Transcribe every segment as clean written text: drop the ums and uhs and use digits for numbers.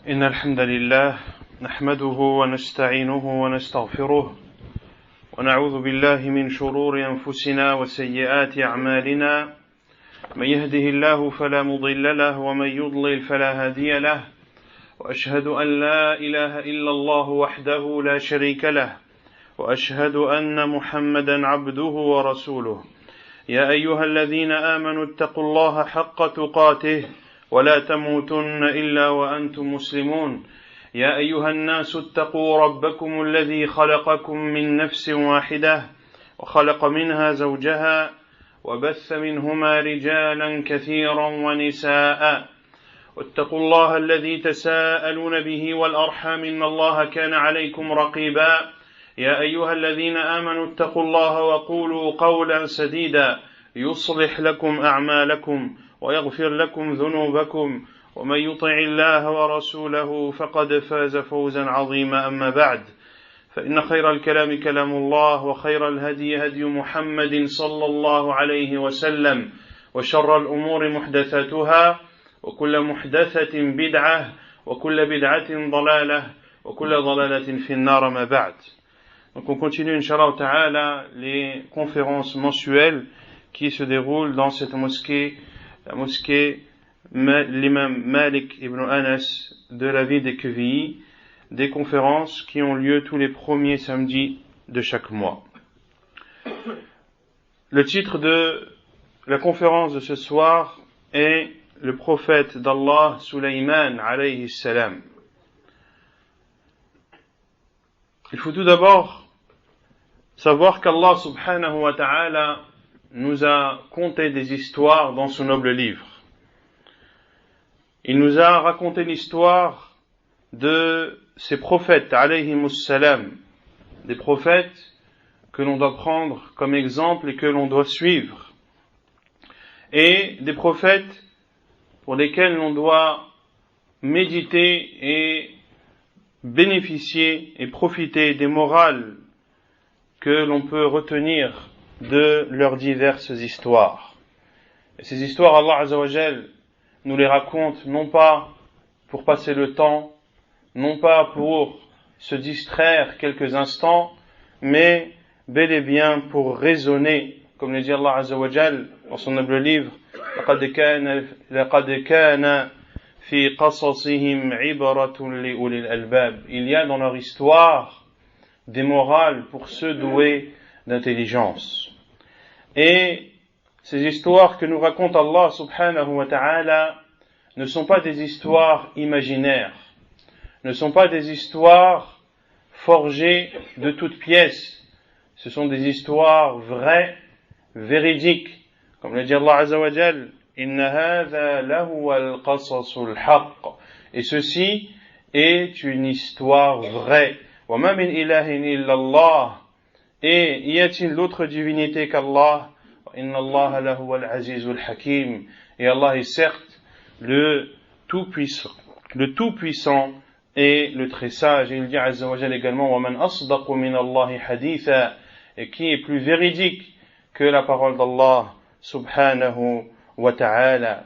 إن الحمد لله نحمده ونستعينه ونستغفره ونعوذ بالله من شرور أنفسنا وسيئات أعمالنا من يهده الله فلا مضل له ومن يضلل فلا هادي له وأشهد أن لا إله إلا الله وحده لا شريك له وأشهد أن محمدا عبده ورسوله يا أيها الذين آمنوا اتقوا الله حق تقاته ولا تموتن إلا وأنتم مسلمون يا أيها الناس اتقوا ربكم الذي خلقكم من نفس واحدة وخلق منها زوجها وبث منهما رجالا كثيرا ونساء واتقوا الله الذي تساءلون به والأرحام إن الله كان عليكم رقيبا يا أيها الذين آمنوا اتقوا الله وقولوا قولا سديدا يصلح لكم أعمالكم ويغفر لكم ذنوبكم ومن يطع الله ورسوله فقد فاز فوزا عظيما أما بعد فإن خير الكلام كلام الله وخير الهدي هدي محمد صلى الله عليه وسلم وشر الأمور محدثاتها وكل محدثة بدعة وكل بدعة ضلالة وكل ضلالة في النار ما بعد. Donc on continue, Inch'Allah Ta'ala, les conférences mensuelles qui se déroulent dans cette mosquée, la mosquée l'imam Malik ibn Anas de la ville des Quevilly, des conférences qui ont lieu tous les premiers samedis de chaque mois. Le titre de la conférence de ce soir est le prophète d'Allah Sulayman alayhi salam. Il faut tout d'abord savoir qu'Allah subhanahu wa ta'ala nous a conté des histoires dans son noble livre. Il nous a raconté l'histoire de ces prophètes alayhimus salam, des prophètes que l'on doit prendre comme exemple et que l'on doit suivre, et des prophètes pour lesquels l'on doit méditer et bénéficier et profiter des morales que l'on peut retenir de leurs diverses histoires. Et ces histoires, Allah Azza wa Jal nous les raconte non pas pour passer le temps, non pas pour se distraire quelques instants, mais bel et bien pour raisonner, comme le dit Allah Azza wa Jal dans son noble livre, لَقَدْ كَانَ فِي قَصَصِهِمْ عِبْرَةٌ لِأُولِي الْأَلْبَابِ. Il y a dans leur histoire des morales pour ceux doués d'intelligence. Et ces histoires que nous raconte Allah subhanahu wa ta'ala ne sont pas des histoires imaginaires, ne sont pas des histoires forgées de toutes pièces, ce sont des histoires vraies, véridiques, comme le dit Allah Azza wa Jal, Inna hadha lahu al-qasasul haqq. Et ceci est une histoire vraie. Wa ma min ilahin illa Allah. Et y a-t-il d'autre divinité qu'Allah? Inna Allah lahu al-azizul hakim. Et Allah est certes le tout-puissant et le très sage. Et il dit Azza wa Jal également, wa man asdaqu min Allahi haditha. Et qui est plus véridique que la parole d'Allah subhanahu wa ta'ala.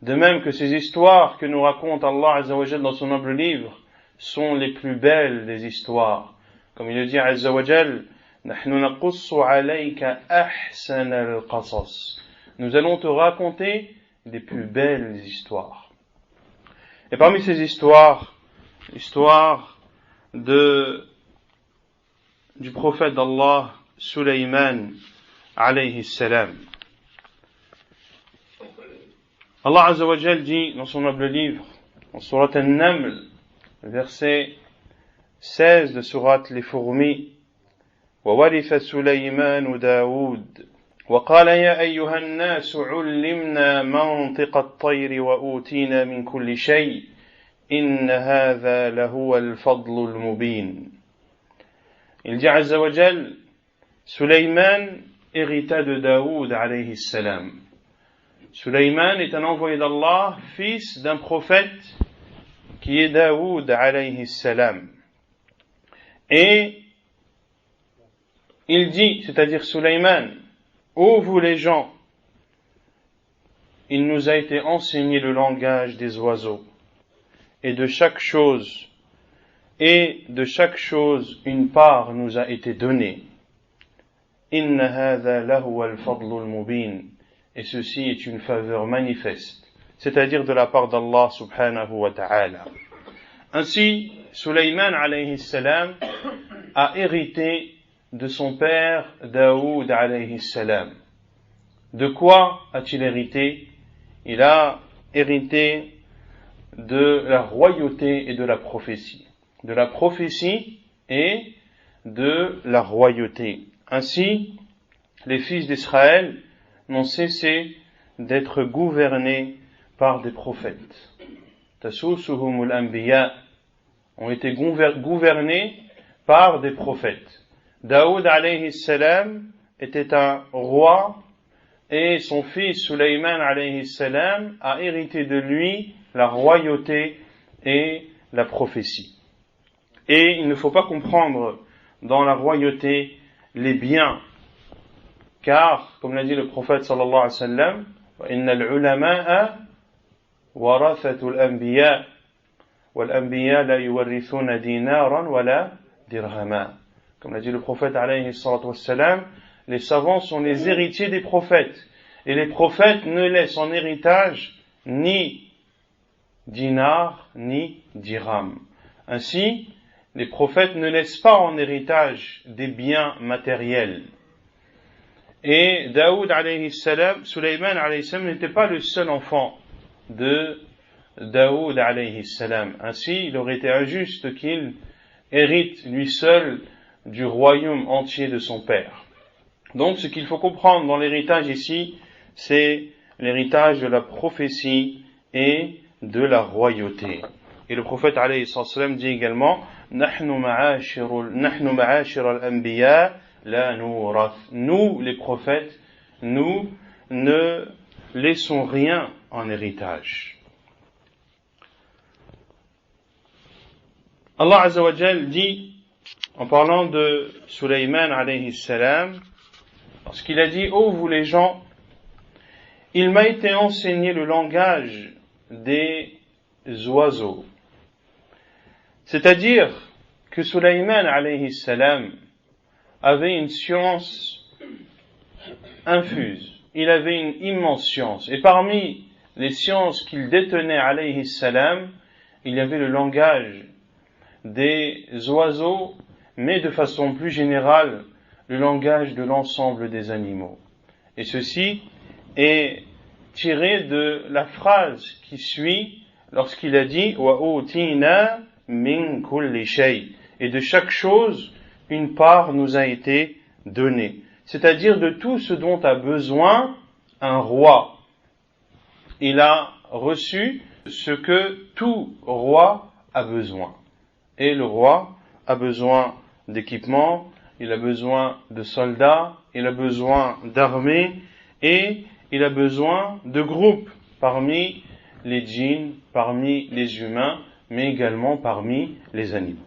De même que ces histoires que nous raconte Allah Azza wa Jal dans son noble livre sont les plus belles des histoires. Comme il le dit Azza wa Jal, نحن نقص عليك أحسن القصص. Nous allons te raconter les plus belles histoires. Et parmi ces histoires, l'histoire du prophète d'Allah Sulayman alayhi salam. Allah Azza wa Jal dit dans son noble livre, en surat An-Naml, verset 16 de surat Les Fourmis, وورث سليمان داود وقال يا أيها الناس علمنا منطق الطير وأوتينا من كل شيء إن هذا لهو الفضل المبين. Il dit Azza wa Jal, Sulayman hérita de Daoud alayhi salam. Sulayman est un envoyé d'Allah, fils d'un prophète qui est Daoud alayhi salam. Et il dit, c'est-à-dire Sulayman, ô vous les gens, il nous a été enseigné le langage des oiseaux, et de chaque chose une part nous a été donnée. Inna hadha lahu al-fadlu al-mubin. Et ceci est une faveur manifeste, c'est-à-dire de la part d'Allah subhanahu wa ta'ala. Ainsi, Sulayman alayhi salam a hérité de son père Daoud alayhi salam. De quoi a-t-il hérité? Il a hérité de la royauté et de la prophétie. De la prophétie et de la royauté. Ainsi, les fils d'Israël n'ont cessé d'être gouvernés par des prophètes. Tasusuhumul anbiya ont été gouvernés par des prophètes. Daoud alayhi salam était un roi et son fils Sulayman alayhi salam a hérité de lui la royauté et la prophétie. Et il ne faut pas comprendre dans la royauté les biens, car, comme l'a dit le prophète sallallahu alayhi wa sallam, وَإِنَّ الْعُلَمَاءَ وَرَثَةُ الْأَنْبِيَاءِ وَالْأَنْبِيَاءَ لَا يُوَرِّثُونَ دِينَارًا وَلَا دِرْهَمًا. Comme l'a dit le prophète alayhi salatu wassalam, les savants sont les héritiers des prophètes, et les prophètes ne laissent en héritage ni dinar, ni dirham. Ainsi, les prophètes ne laissent pas en héritage des biens matériels. Et Daoud alayhi salam, Sulayman alayhi salam n'était pas le seul enfant de Daoud alayhi salam. Ainsi, il aurait été injuste qu'il hérite lui seul du royaume entier de son père. Donc, ce qu'il faut comprendre dans l'héritage ici, c'est l'héritage de la prophétie et de la royauté. Et le prophète alayhi salam dit également, Nahnu ma'ashir al-anbiya la nurath. Nous, les prophètes, nous ne laissons rien en héritage. Allah Azza wa Jal dit, en parlant de Sulayman alayhi salam, lorsqu'il a dit, ô vous les gens, il m'a été enseigné le langage des oiseaux. C'est-à-dire que Sulayman alayhi salam avait une science infuse. Il avait une immense science. Et parmi les sciences qu'il détenait alayhi salam, il y avait le langage des oiseaux, mais de façon plus générale, le langage de l'ensemble des animaux. Et ceci est tiré de la phrase qui suit lorsqu'il a dit « Wa utina min kulli shay » et de chaque chose, une part nous a été donnée. C'est-à-dire de tout ce dont a besoin un roi. Il a reçu ce que tout roi a besoin. Et le roi a besoin d'équipements, il a besoin de soldats, il a besoin d'armées et il a besoin de groupes parmi les djinns, parmi les humains, mais également parmi les animaux.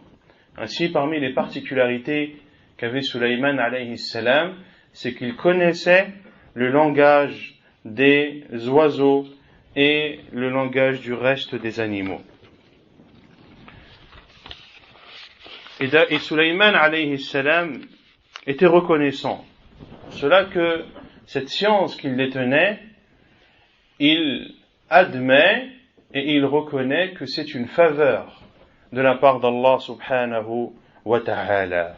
Ainsi, parmi les particularités qu'avait Sulayman alayhi salam, c'est qu'il connaissait le langage des oiseaux et le langage du reste des animaux. Et Sulayman alayhi salam était reconnaissant. Cela que cette science qu'il détenait, il admet et il reconnaît que c'est une faveur de la part d'Allah subhanahu wa ta'ala.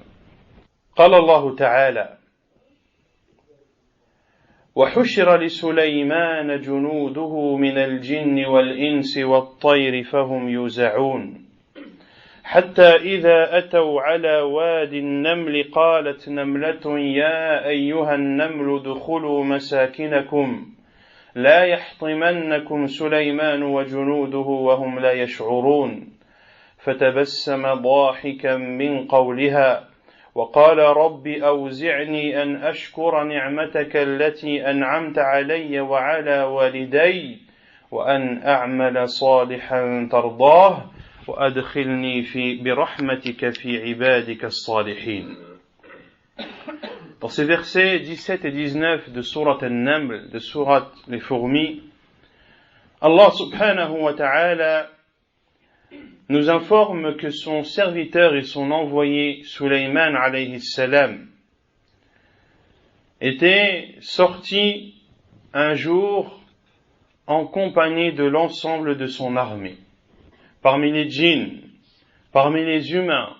قال الله تعالى وحشر لسليمان جنوده من الجن والإنس والطير فهم يوزعون حتى إذا أتوا على واد النمل قالت نملة يا أيها النمل ادخلوا مساكنكم لا يحطمنكم سليمان وجنوده وهم لا يشعرون فتبسم ضاحكا من قولها وقال رب أوزعني أن أشكر نعمتك التي أنعمت علي وعلى والدي وأن أعمل صالحا ترضاه وأدخلني برحمتك في عبادك الصالحين. Dans ces versets 17 et 19 de Surat An-Naml, de Surat les fourmis, Allah subhanahu wa ta'ala nous informe que son serviteur et son envoyé Sulayman alayhi salam était sorti un jour en compagnie de l'ensemble de son armée, parmi les djinns, parmi les humains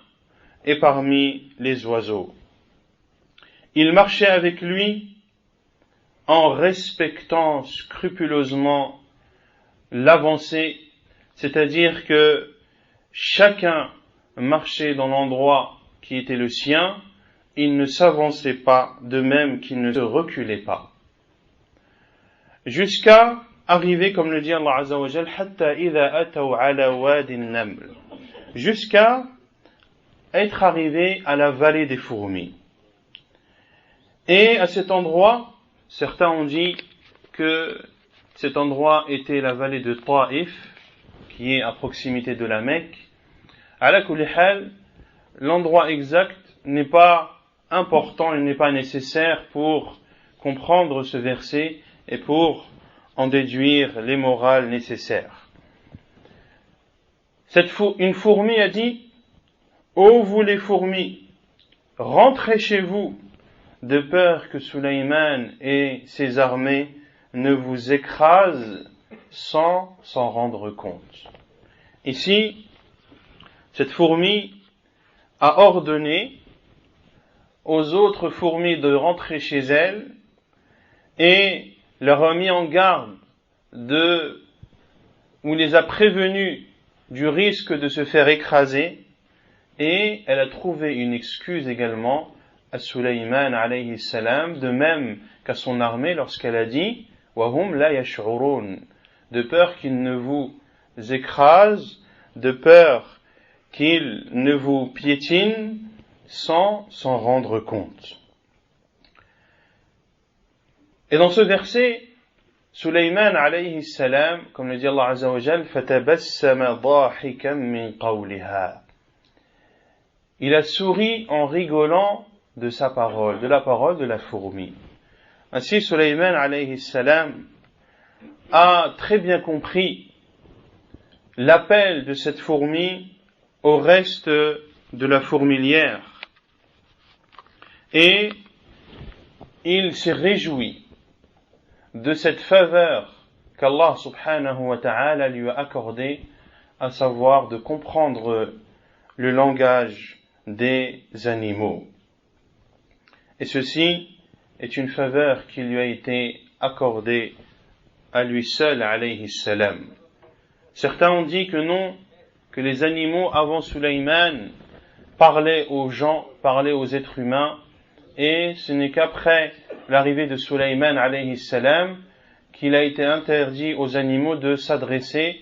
et parmi les oiseaux. Il marchait avec lui en respectant scrupuleusement l'avancée, c'est-à-dire que chacun marchait dans l'endroit qui était le sien, il ne s'avançait pas, de même qu'il ne se reculait pas. Jusqu'à arriver, comme le dit Allah Azza wa Jal, hatta idha ataw ala wadi an-naml, jusqu'à être arrivé à la vallée des fourmis. Et à cet endroit, certains ont dit que cet endroit était la vallée de Taïf, qui est à proximité de la Mecque. Ala kulli hal, l'endroit exact n'est pas important, il n'est pas nécessaire pour comprendre ce verset et pour en déduire les morales nécessaires. Une fourmi a dit: ô vous les fourmis, rentrez chez vous, de peur que Sulayman et ses armées ne vous écrasent sans s'en rendre compte. Ici, cette fourmi a ordonné aux autres fourmis de rentrer chez elle et leur a mis en garde ou les a prévenus du risque de se faire écraser, et elle a trouvé une excuse également à Sulayman alayhi salam, de même qu'à son armée lorsqu'elle a dit wahum la yash'urun, de peur qu'il ne vous écrase, de peur qu'il ne vous piétine sans s'en rendre compte. Et dans ce verset, Sulayman alayhi salam, comme le dit Allah Azza wa Jal, fatabassama dahikan min qawliha, il a souri en rigolant de sa parole, de la parole de la fourmi. Ainsi, Sulayman alayhi salam a très bien compris l'appel de cette fourmi au reste de la fourmilière, et il s'est réjoui de cette faveur qu'Allah subhanahu wa ta'ala lui a accordée, à savoir de comprendre le langage des animaux. Et ceci est une faveur qui lui a été accordée à lui seul, alayhi salam. Certains ont dit que non, que les animaux avant Sulayman parlaient aux gens, parlaient aux êtres humains, et ce n'est qu'après l'arrivée de Sulayman alayhi salam qu'il a été interdit aux animaux de s'adresser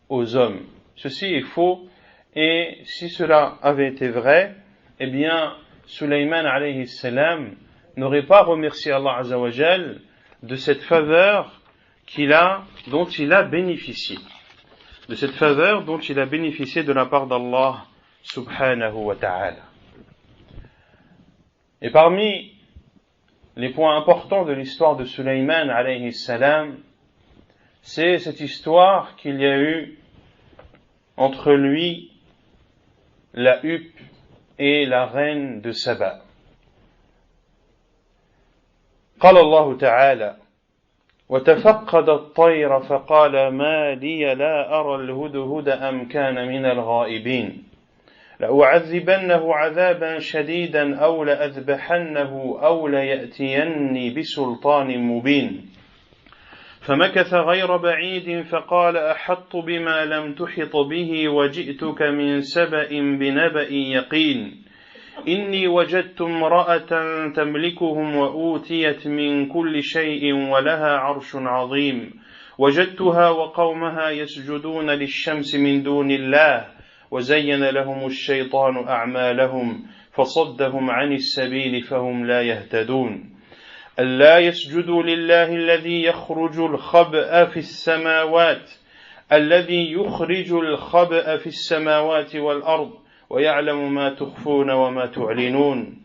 aux hommes. Ceci est faux, et si cela avait été vrai, eh bien Sulayman alayhi salam n'aurait pas remercié Allah Azza wa Jal de cette faveur dont il a bénéficié. De cette faveur dont il a bénéficié de la part d'Allah subhanahu wa ta'ala. Et parmi les points importants de l'histoire de Sulayman alayhi salam, c'est cette histoire qu'il y a eu entre lui, la huppe et la reine de Saba. قال الله تعالى وتفقد الطير فقال ما لي لا أرى الهدهد أم كان من الغائبين لأعذبنه عذابا شديدا أو لأذبحنه أو ليأتيني بسلطان مبين فمكث غير بعيد فقال أحطت بما لم تحط به وجئتك من سبأ بنبأ يقين إني وجدت امرأة تملكهم وأوتيت من كل شيء ولها عرش عظيم وجدتها وقومها يسجدون للشمس من دون الله وزين لهم الشيطان أعمالهم فصدهم عن السبيل فهم لا يهتدون ألا يسجدوا لله الذي يخرج الخبأ في السماوات الذي يخرج الخبأ في السماوات والأرض ويعلم ما تخفون وما تعلنون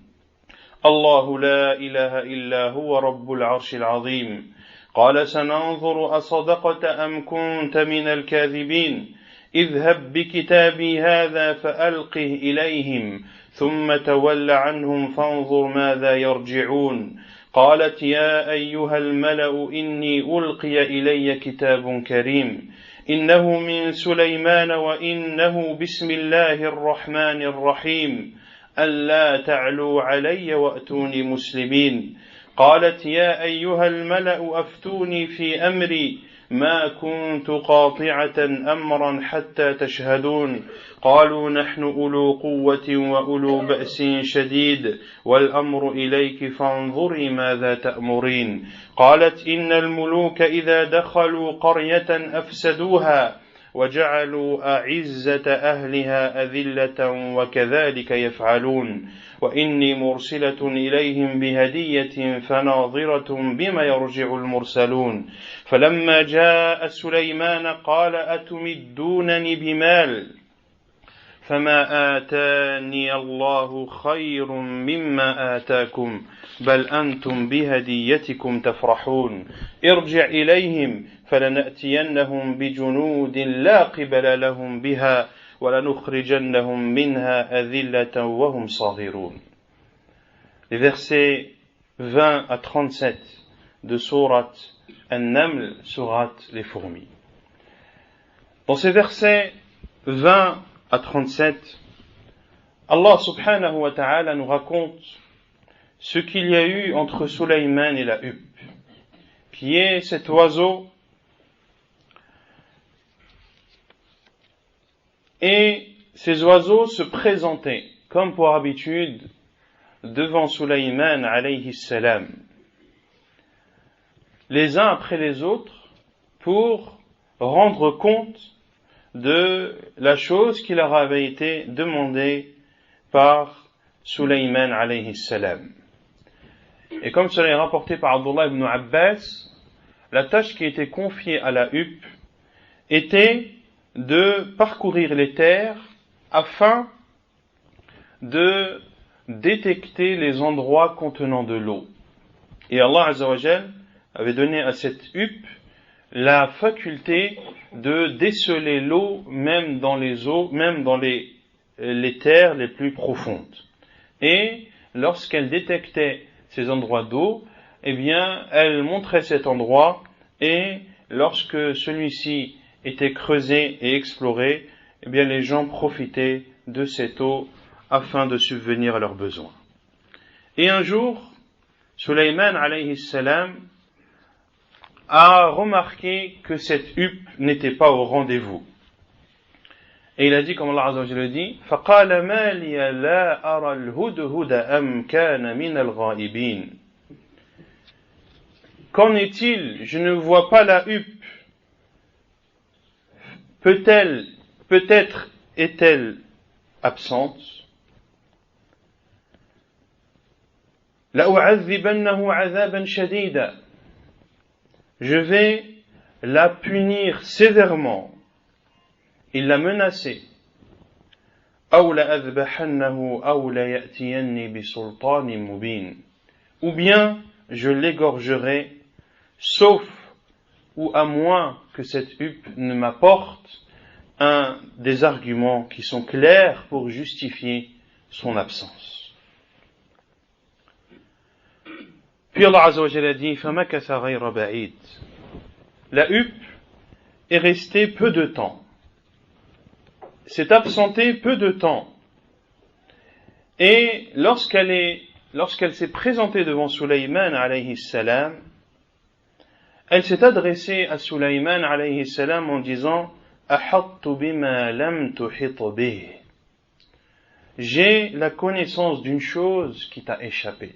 الله لا إله إلا هو رب العرش العظيم قال سننظر أصدقت أم كنت من الكاذبين اذهب بكتابي هذا فألقه إليهم ثم تول عنهم فانظر ماذا يرجعون قالت يا أيها الملأ إني ألقي إلي كتاب كريم إنه من سليمان وإنه بسم الله الرحمن الرحيم ألا تعلوا علي وأتوني مسلمين قالت يا أيها الملأ أفتوني في أمري ما كنت قاطعة أمرا حتى تشهدون قالوا نحن أولو قوة وأولو بأس شديد والأمر إليك فانظري ماذا تأمرين قالت إن الملوك إذا دخلوا قرية أفسدوها وجعلوا أعزة أهلها أذلة وكذلك يفعلون وإني مرسلة إليهم بهدية فناظرة بما يرجع المرسلون فلما جاء سليمان قال أتمدونني بمال فما آتاني الله خير مما آتاكم بل أنتم بهديتكم تفرحون ارجع إليهم فلنأتينهم بجنود لا قبل لهم بها ولنخرجنهم منها أذلة وهم صاغرون. Les versets 20 à 37 de Sourate An-Naml, Sourate les fourmis. Dans ces versets 20 à 37, Allah subhanahu wa ta'ala nous raconte ce qu'il y a eu entre Sulayman et la huppe, qui est cet oiseau. Et ces oiseaux se présentaient, comme pour habitude, devant Sulayman alayhi salam, les uns après les autres, pour rendre compte de la chose qui leur avait été demandée par Sulayman alayhi salam. Et comme cela est rapporté par Abdullah ibn Abbas, la tâche qui était confiée à la huppe était de parcourir les terres afin de détecter les endroits contenant de l'eau. Et Allah Azza wa Jal avait donné à cette huppe la faculté de déceler l'eau même dans les eaux, même dans les terres les plus profondes. Et lorsqu'elle détectait ces endroits d'eau, eh bien, elle montrait cet endroit, et lorsque celui-ci était creusé et exploré, eh bien, les gens profitaient de cette eau afin de subvenir à leurs besoins. Et un jour, Sulayman alayhi salam a remarqué que cette huppe n'était pas au rendez-vous. Et il a dit, comme Allah Azza wa Jalla dit, فَقَالَ مَا لِيَ لَا أَرَى الْهُدْهُدَ أَمْ كَانَ مِنَ الْغَائِبِينَ. Qu'en est-il? Je ne vois pas la huppe. Peut-être est-elle absente? لَأُعَذِّبَنَّهُ عَذَابًا شَدِيدًا. Je vais la punir sévèrement. Il l'a menacé. أَوْ لَأَذْبَحَنَّهُ أَوْ لَيَأْتِيَنِّي بِسُلْطَانٍ مُبِينٍ. Ou bien je l'égorgerai, sauf ou à moins que cette huppe ne m'apporte des arguments qui sont clairs pour justifier son absence. Puis Allah Azza wa Jalla dit فَمَكَثَ غَيْرَ بَعِيدٍ. La huppe est restée peu de temps, s'est absentée peu de temps, et lorsqu'elle s'est présentée devant Sulayman alayhi salam, elle s'est adressée à Sulayman alayhi salam en disant أَحَطْتُ بِمَا لَمْ تُحِطْ بِهِ. J'ai la connaissance d'une chose qui t'a échappé.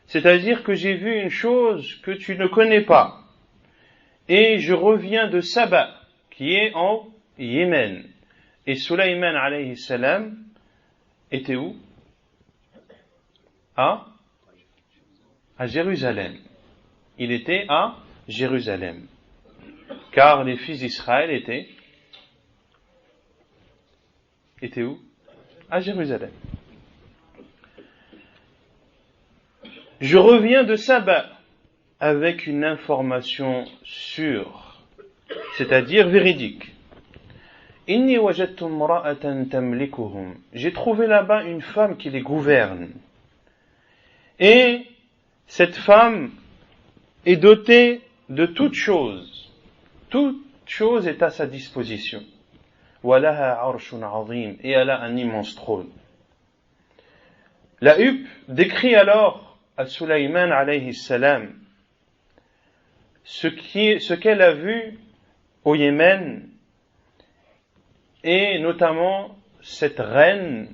C'est-à-dire que j'ai vu une chose que tu ne connais pas. Et je reviens de Saba, qui est en Yémen. Et Sulayman alayhi salam était où? À Jérusalem. Il était à Jérusalem. Car les fils d'Israël étaient où? À Jérusalem. Je reviens de Saba avec une information sûre, c'est-à-dire véridique. Inni wajadtu imra'atan tamlikuhum. J'ai trouvé là-bas une femme qui les gouverne. Et cette femme est dotée de toutes choses. Toute chose est à sa disposition. Walaha arshun azim. Et elle a un immense trône. La huppe décrit alors à Sulayman alayhi salam ce qu'elle a vu au Yémen, et notamment cette reine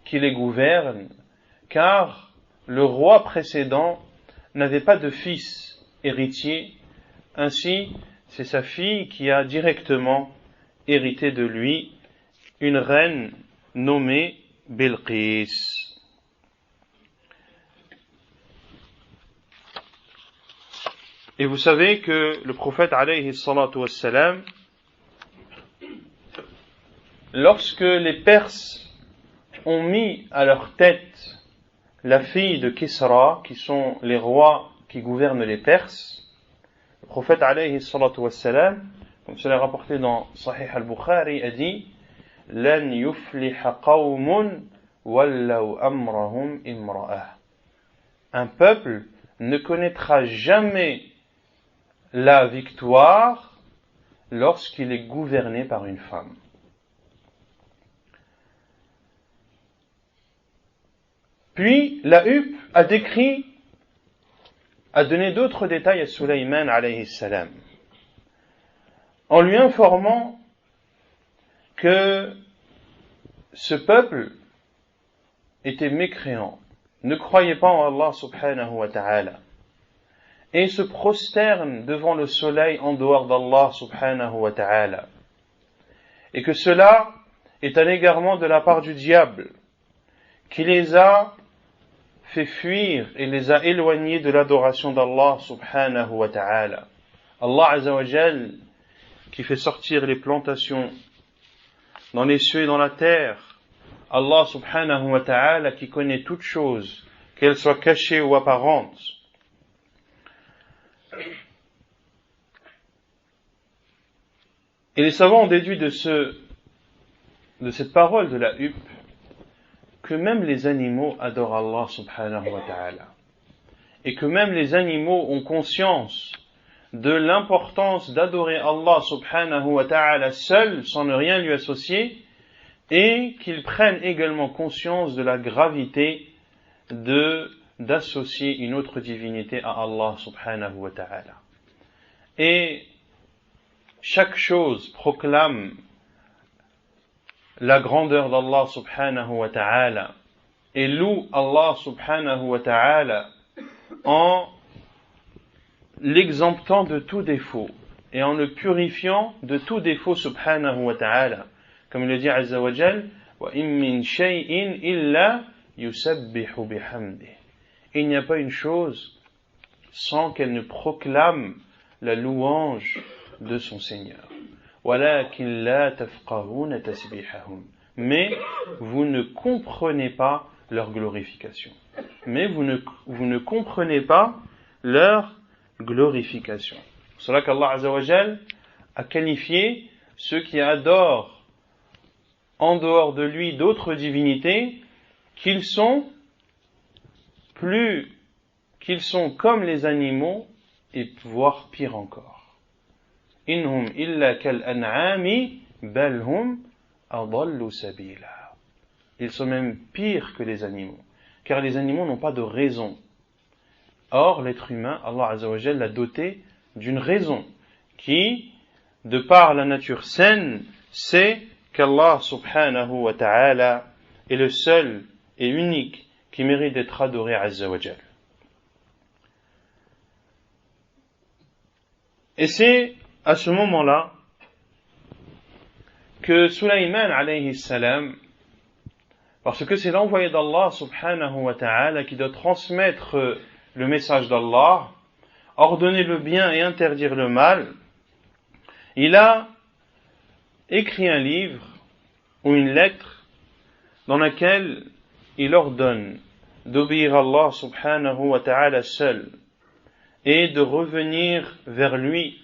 qui les gouverne, car le roi précédent n'avait pas de fils héritier, ainsi c'est sa fille qui a directement hérité de lui, une reine nommée Bilqis. Et vous savez que le prophète alayhi salatu wassalam, lorsque les Perses ont mis à leur tête la fille de Kisra, qui sont les rois qui gouvernent les Perses, le prophète alayhi salatu wassalam, comme cela est rapporté dans Sahih al-Bukhari, a dit « Lan yufliha qawmun wallaw amrahum imra'ah » Un peuple ne connaîtra jamais la victoire lorsqu'il est gouverné par une femme. Puis la huppe a donné d'autres détails à Sulayman alayhi salam, en lui informant que ce peuple était mécréant, ne croyait pas en Allah subhanahu wa ta'ala, et se prosterne devant le soleil en dehors d'Allah subhanahu wa ta'ala, et que cela est un égarement de la part du diable, qui les a fait fuir et les a éloignés de l'adoration d'Allah subhanahu wa ta'ala. Allah azza wa jal, qui fait sortir les plantations dans les cieux et dans la terre, Allah subhanahu wa ta'ala qui connaît toutes choses, qu'elles soient cachées ou apparentes. Et les savants ont déduit de cette parole de la huppe que même les animaux adorent Allah subhanahu wa ta'ala, et que même les animaux ont conscience de l'importance d'adorer Allah subhanahu wa ta'ala seul, sans ne rien lui associer, et qu'ils prennent également conscience de la gravité d'associer une autre divinité à Allah subhanahu wa ta'ala. Et chaque chose proclame la grandeur d'Allah subhanahu wa ta'ala et loue Allah subhanahu wa ta'ala en l'exemptant de tout défaut et en le purifiant de tout défaut subhanahu wa ta'ala, comme il le dit azza wa jal, wa in min shay'in illa yusabbihu bihamdih. Il n'y a pas une chose sans qu'elle ne proclame la louange de son Seigneur. وَلَكِنْ لَا تَفْقَهُونَ تَسْبِيحَهُمْ. Mais vous ne comprenez pas leur glorification. Mais vous ne comprenez pas leur glorification. C'est cela qu'Allah Azza wa Jal a qualifié ceux qui adorent en dehors de lui d'autres divinités, qu'ils sont comme les animaux, et voire pire encore. Inhum illa kal an'ami bal hum adallu sabila. Ils sont même pires que les animaux, car les animaux n'ont pas de raison. Or, l'être humain, Allah Azza wa Jalla l'a doté d'une raison qui, de par la nature saine, sait qu'Allah subhanahu wa ta'ala est le seul et unique qui mérite d'être adoré Azza wa Jalla. Et c'est à ce moment-là que Sulayman alayhi salam, parce que c'est l'envoyé d'Allah subhanahu wa ta'ala qui doit transmettre le message d'Allah, ordonner le bien et interdire le mal, il a écrit un livre ou une lettre dans laquelle il ordonne d'obéir à Allah subhanahu wa ta'ala seul et de revenir vers lui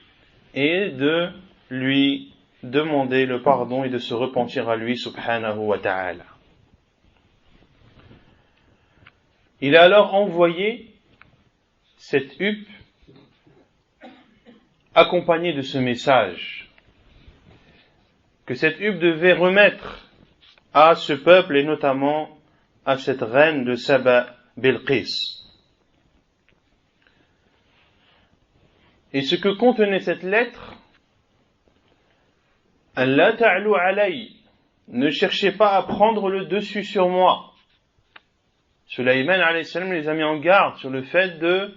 et de lui demander le pardon et de se repentir à lui subhanahu wa ta'ala. Il a alors envoyé cette huppe accompagnée de ce message que cette huppe devait remettre à ce peuple et notamment à cette reine de Saba, Bilqis. Et ce que contenait cette lettre, Allah ta'alou alay, ne cherchez pas à prendre le dessus sur moi. Sulayman alayhi salam les a mis en garde sur le fait de,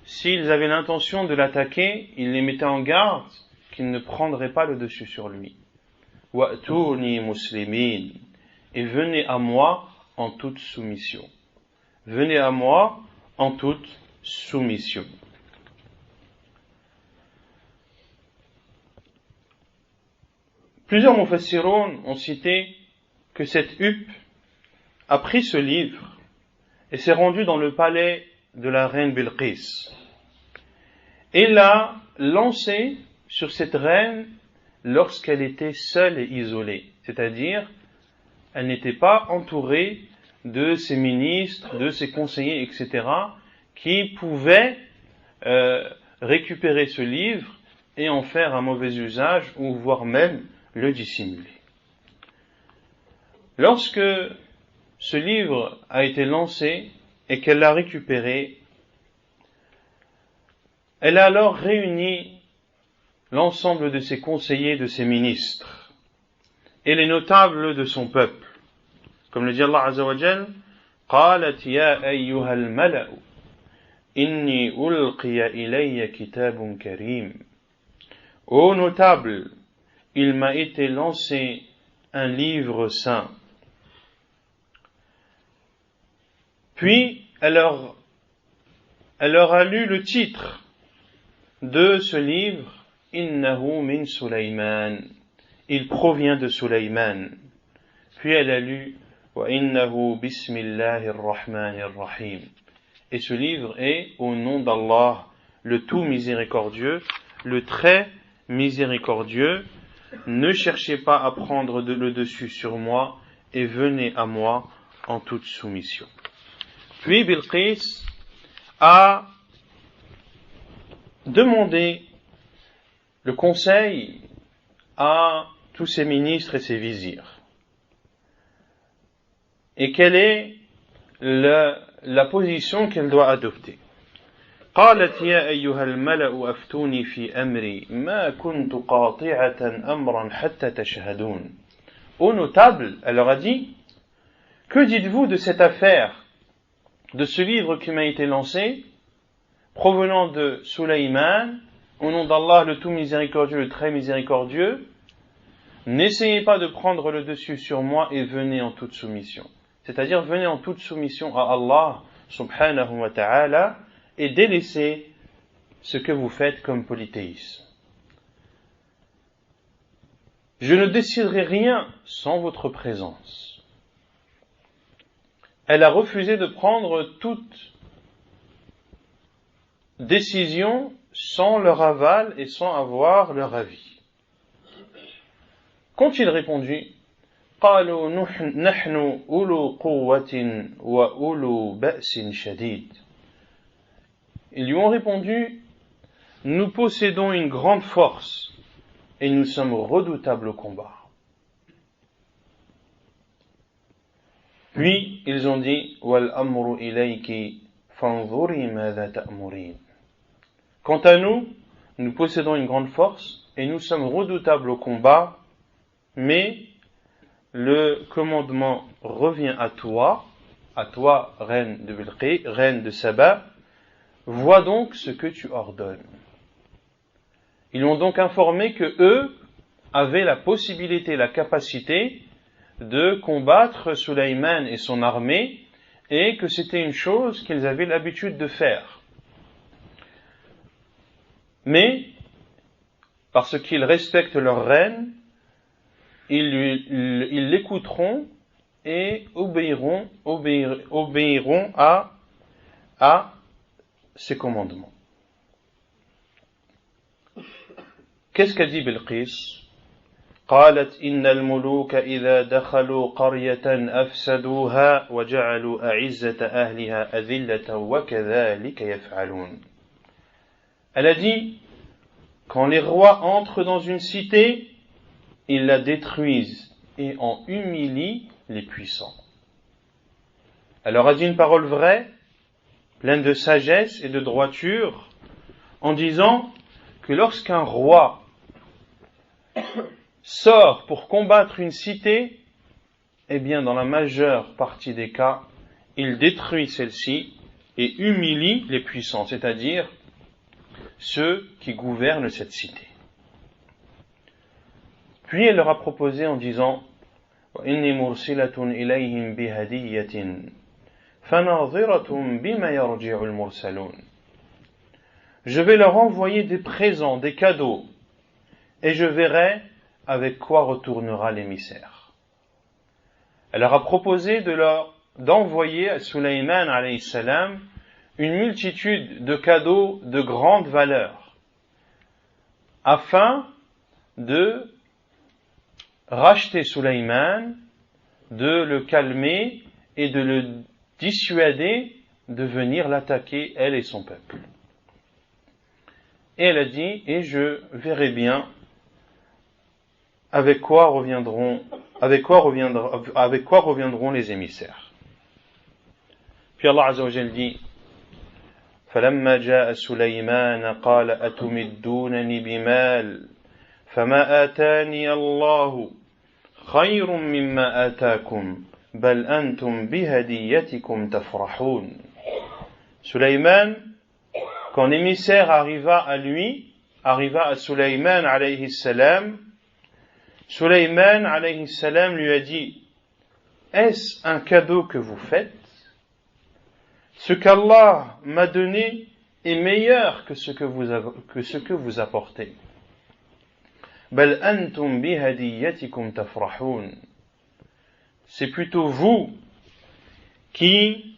s'ils avaient l'intention de l'attaquer, il les mettait en garde qu'ils ne prendraient pas le dessus sur lui. Wa'tuni muslimin, et venez à moi en toute soumission. Venez à moi en toute soumission. Plusieurs mufassiroun ont cité que cette huppe a pris ce livre et s'est rendue dans le palais de la reine Bilqis et l'a lancé sur cette reine lorsqu'elle était seule et isolée, c'est-à-dire elle n'était pas entourée de ses ministres, de ses conseillers, etc., qui pouvaient récupérer ce livre et en faire un mauvais usage ou voire même le dissimuler. Lorsque ce livre a été lancé et qu'elle l'a récupéré, elle a alors réuni l'ensemble de ses conseillers, de ses ministres et les notables de son peuple. Comme le dit Allah Azza wa Jal, قالت يا أيها الملأ إني ألقي إلي كتاب كريم. Ô notables, il m'a été lancé un livre saint. Puis elle leur a lu le titre de ce livre, Innahu min Sulayman. Il provient de Sulayman. Puis elle a lu Wa innahu bismillahir rahmanir rahim. Et ce livre est au nom d'Allah, le tout miséricordieux, le très miséricordieux. Ne cherchez pas à prendre le dessus sur moi et venez à moi en toute soumission. Puis Bilqis a demandé le conseil à tous ses ministres et ses vizirs. Et quelle est la position qu'elle doit adopter. قالت يا أيها الملأ أفتوني في أمري ما كنت قاطعة أمرا حتى تشهدون. Ô notables, elle leur a dit, que dites-vous de cette affaire, de ce livre qui m'a été lancé, provenant de Sulayman, au nom d'Allah le tout miséricordieux, le très miséricordieux, n'essayez pas de prendre le dessus sur moi et venez en toute soumission. C'est-à-dire, venez en toute soumission à Allah, subhanahu wa ta'ala, et délaissez ce que vous faites comme polythéisme. Je ne déciderai rien sans votre présence. Elle a refusé de prendre toute décision sans leur aval et sans avoir leur avis. Qu'ont-ils répondu? قالوا نحن أولو قوة وأولو بأس شديد. Ils lui ont répondu, nous possédons une grande force et nous sommes redoutables au combat. Puis ils ont dit, وَالْأَمْرُ إِلَيْكِ فَانْظُرِي مَاذَا تَأْمُرِينَ. Quant à nous, nous possédons une grande force et nous sommes redoutables au combat, mais le commandement revient à toi, reine de Bilqis, reine de Saba, vois donc ce que tu ordonnes. Ils ont donc informé que eux avaient la possibilité, la capacité de combattre Sulayman et son armée, et que c'était une chose qu'ils avaient l'habitude de faire. Mais, parce qu'ils respectent leur reine, ils l'écouteront et obéiront à ses commandements. Qu'est-ce qu'a dit Bilqis? قالت إن الملوك إذا دخلوا قرية أفسدوها وجعلوا أعزة أهلها أذلة وكذلك يفعلون. Elle a dit, quand les rois entrent dans une cité, ils la détruisent et en humilient les puissants. Elle leur a dit une parole vraie, pleine de sagesse et de droiture, en disant que lorsqu'un roi sort pour combattre une cité, eh bien dans la majeure partie des cas, il détruit celle-ci et humilie les puissants, c'est-à-dire ceux qui gouvernent cette cité. Puis elle leur a proposé en disant وَإِنِّي مُرْسِلَةٌ إِلَيْهِمْ بِهَدِيَّةٍ فَنَاظِرَةٌ بِمَا يَرْجِعُ الْمُرْسَلُونَ. Je vais leur envoyer des présents, des cadeaux, et je verrai avec quoi retournera l'émissaire. Elle leur a proposé d'envoyer à Sulayman alayhi salam une multitude de cadeaux de grande valeur, afin de racheter Sulayman, de le calmer et de le dissuader de venir l'attaquer, elle et son peuple. Et elle a dit, et je verrai bien avec quoi reviendront les émissaires. Puis Allah Azza wa Jalla dit فَلَمَّا جَاءَ سُلَيْمَانَ قَالَ أَتُمِدُّونَنِ بِمَالٍ فَمَا آتَانِيَ اللَّهُ خَيْرٌ مِّمَّا آتَاكُمْ بَلْ أَنْتُمْ بِهَدِيَّتِكُمْ تَفْرَحُونَ. Sulayman, quand l'émissaire arriva à Sulayman alayhi salam, Sulayman alayhi salam lui a dit, est-ce un cadeau que vous faites? Ce qu'Allah m'a donné est meilleur que ce que vous apportez. Bal antum bihadiyatikum tafrahun. C'est plutôt vous qui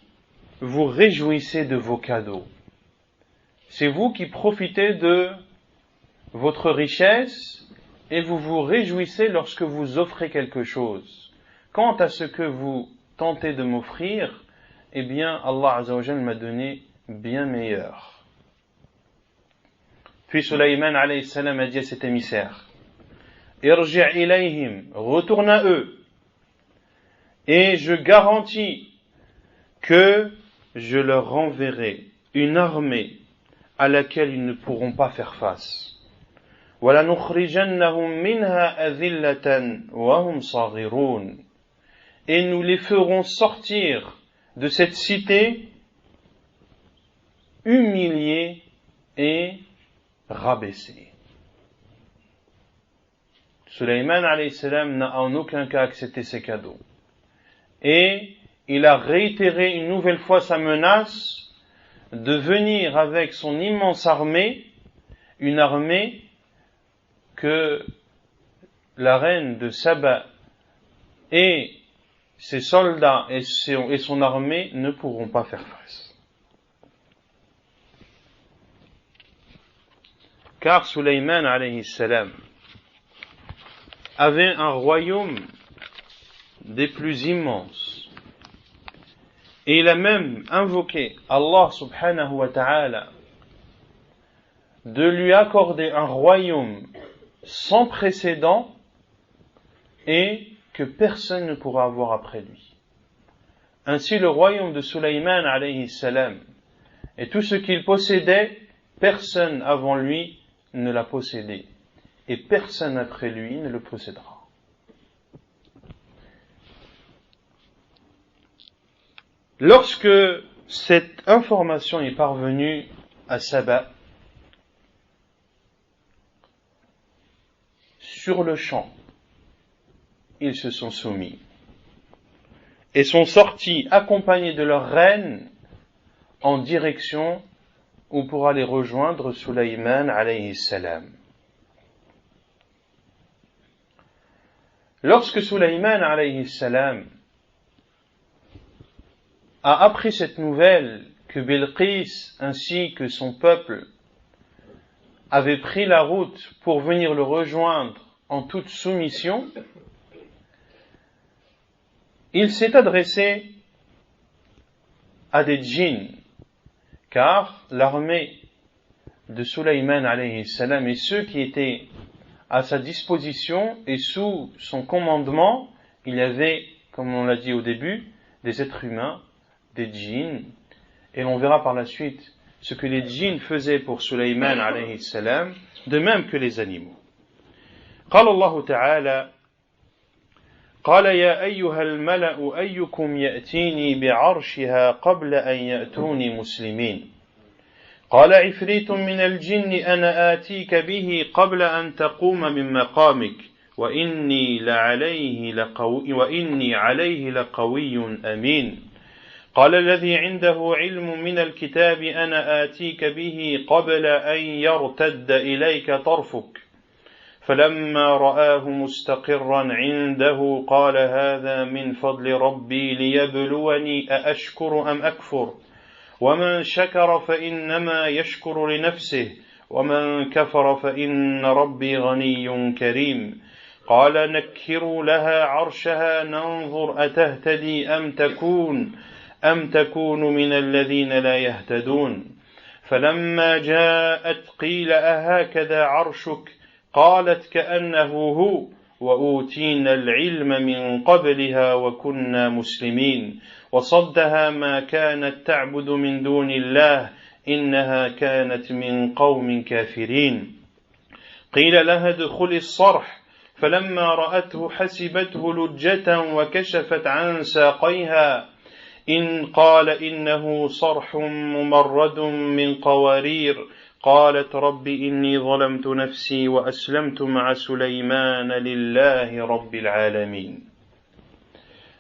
vous réjouissez de vos cadeaux. C'est vous qui profitez de votre richesse et vous vous réjouissez lorsque vous offrez quelque chose. Quant à ce que vous tentez de m'offrir, eh bien Allah Azza wa Jalla m'a donné bien meilleur. Puis Sulayman alayhi salam a dit à cet émissaire, Irji' ilayhim, retourne à eux, et je garantis que je leur renverrai une armée à laquelle ils ne pourront pas faire face. وَلَنُخْرِجَنَّهُمْ مِنْهَا أَذِلَّةً وَهُمْ صَغِرُونَ. Et nous les ferons sortir de cette cité humiliés et rabaissés. Sulayman alayhi salam n'a en aucun cas accepté ces cadeaux. Et il a réitéré une nouvelle fois sa menace de venir avec son immense armée, une armée que la reine de Saba et ses soldats et son armée ne pourront pas faire face. Car Sulayman alayhi salam avait un royaume des plus immenses. Et il a même invoqué Allah subhanahu wa ta'ala de lui accorder un royaume sans précédent et que personne ne pourra avoir après lui. Ainsi le royaume de Sulayman alayhi salam et tout ce qu'il possédait, personne avant lui ne l'a possédé et personne après lui ne le possédera. Lorsque cette information est parvenue à Saba, sur le champ, ils se sont soumis et sont sortis accompagnés de leur reine en direction où pour aller rejoindre Sulayman alayhi salam. Lorsque Sulayman alayhi salam a appris cette nouvelle que Bilqis ainsi que son peuple avait pris la route pour venir le rejoindre en toute soumission, il s'est adressé à des djinns, car l'armée de Sulayman alayhi salam et ceux qui étaient à sa disposition et sous son commandement, il y avait, comme on l'a dit au début, des êtres humains, des djinns, et l'on verra par la suite ce que les djinns faisaient pour Sulayman alayhi salam, de même que les animaux. قال الله تعالى قال يا أيها الملأ أيكم يأتيني بعرشها قبل أن يأتوني مسلمين قال عفريت من الجن أنا آتيك به قبل أن تقوم من مقامك وإني عليه لقوي أمين قال الذي عنده علم من الكتاب أنا آتيك به قبل أن يرتد إليك طرفك فلما رآه مستقرا عنده قال هذا من فضل ربي ليبلوني أأشكر أم أكفر ومن شكر فإنما يشكر لنفسه ومن كفر فإن ربي غني كريم قال نكروا لها عرشها ننظر أتهتدي أم تكون من الذين لا يهتدون فلما جاءت قيل أهكذا عرشك قالت كأنه هو وأوتينا العلم من قبلها وكنا مسلمين وصدها ما كانت تعبد من دون الله إنها كانت من قوم كافرين قيل لها ادخل الصرح فلما رأته حسبته لجة وكشفت عن ساقيها إن قال إنه صرح ممرد من قوارير قالت رب إني ظلمت نفسي وأسلمت مع سليمان لله رب العالمين.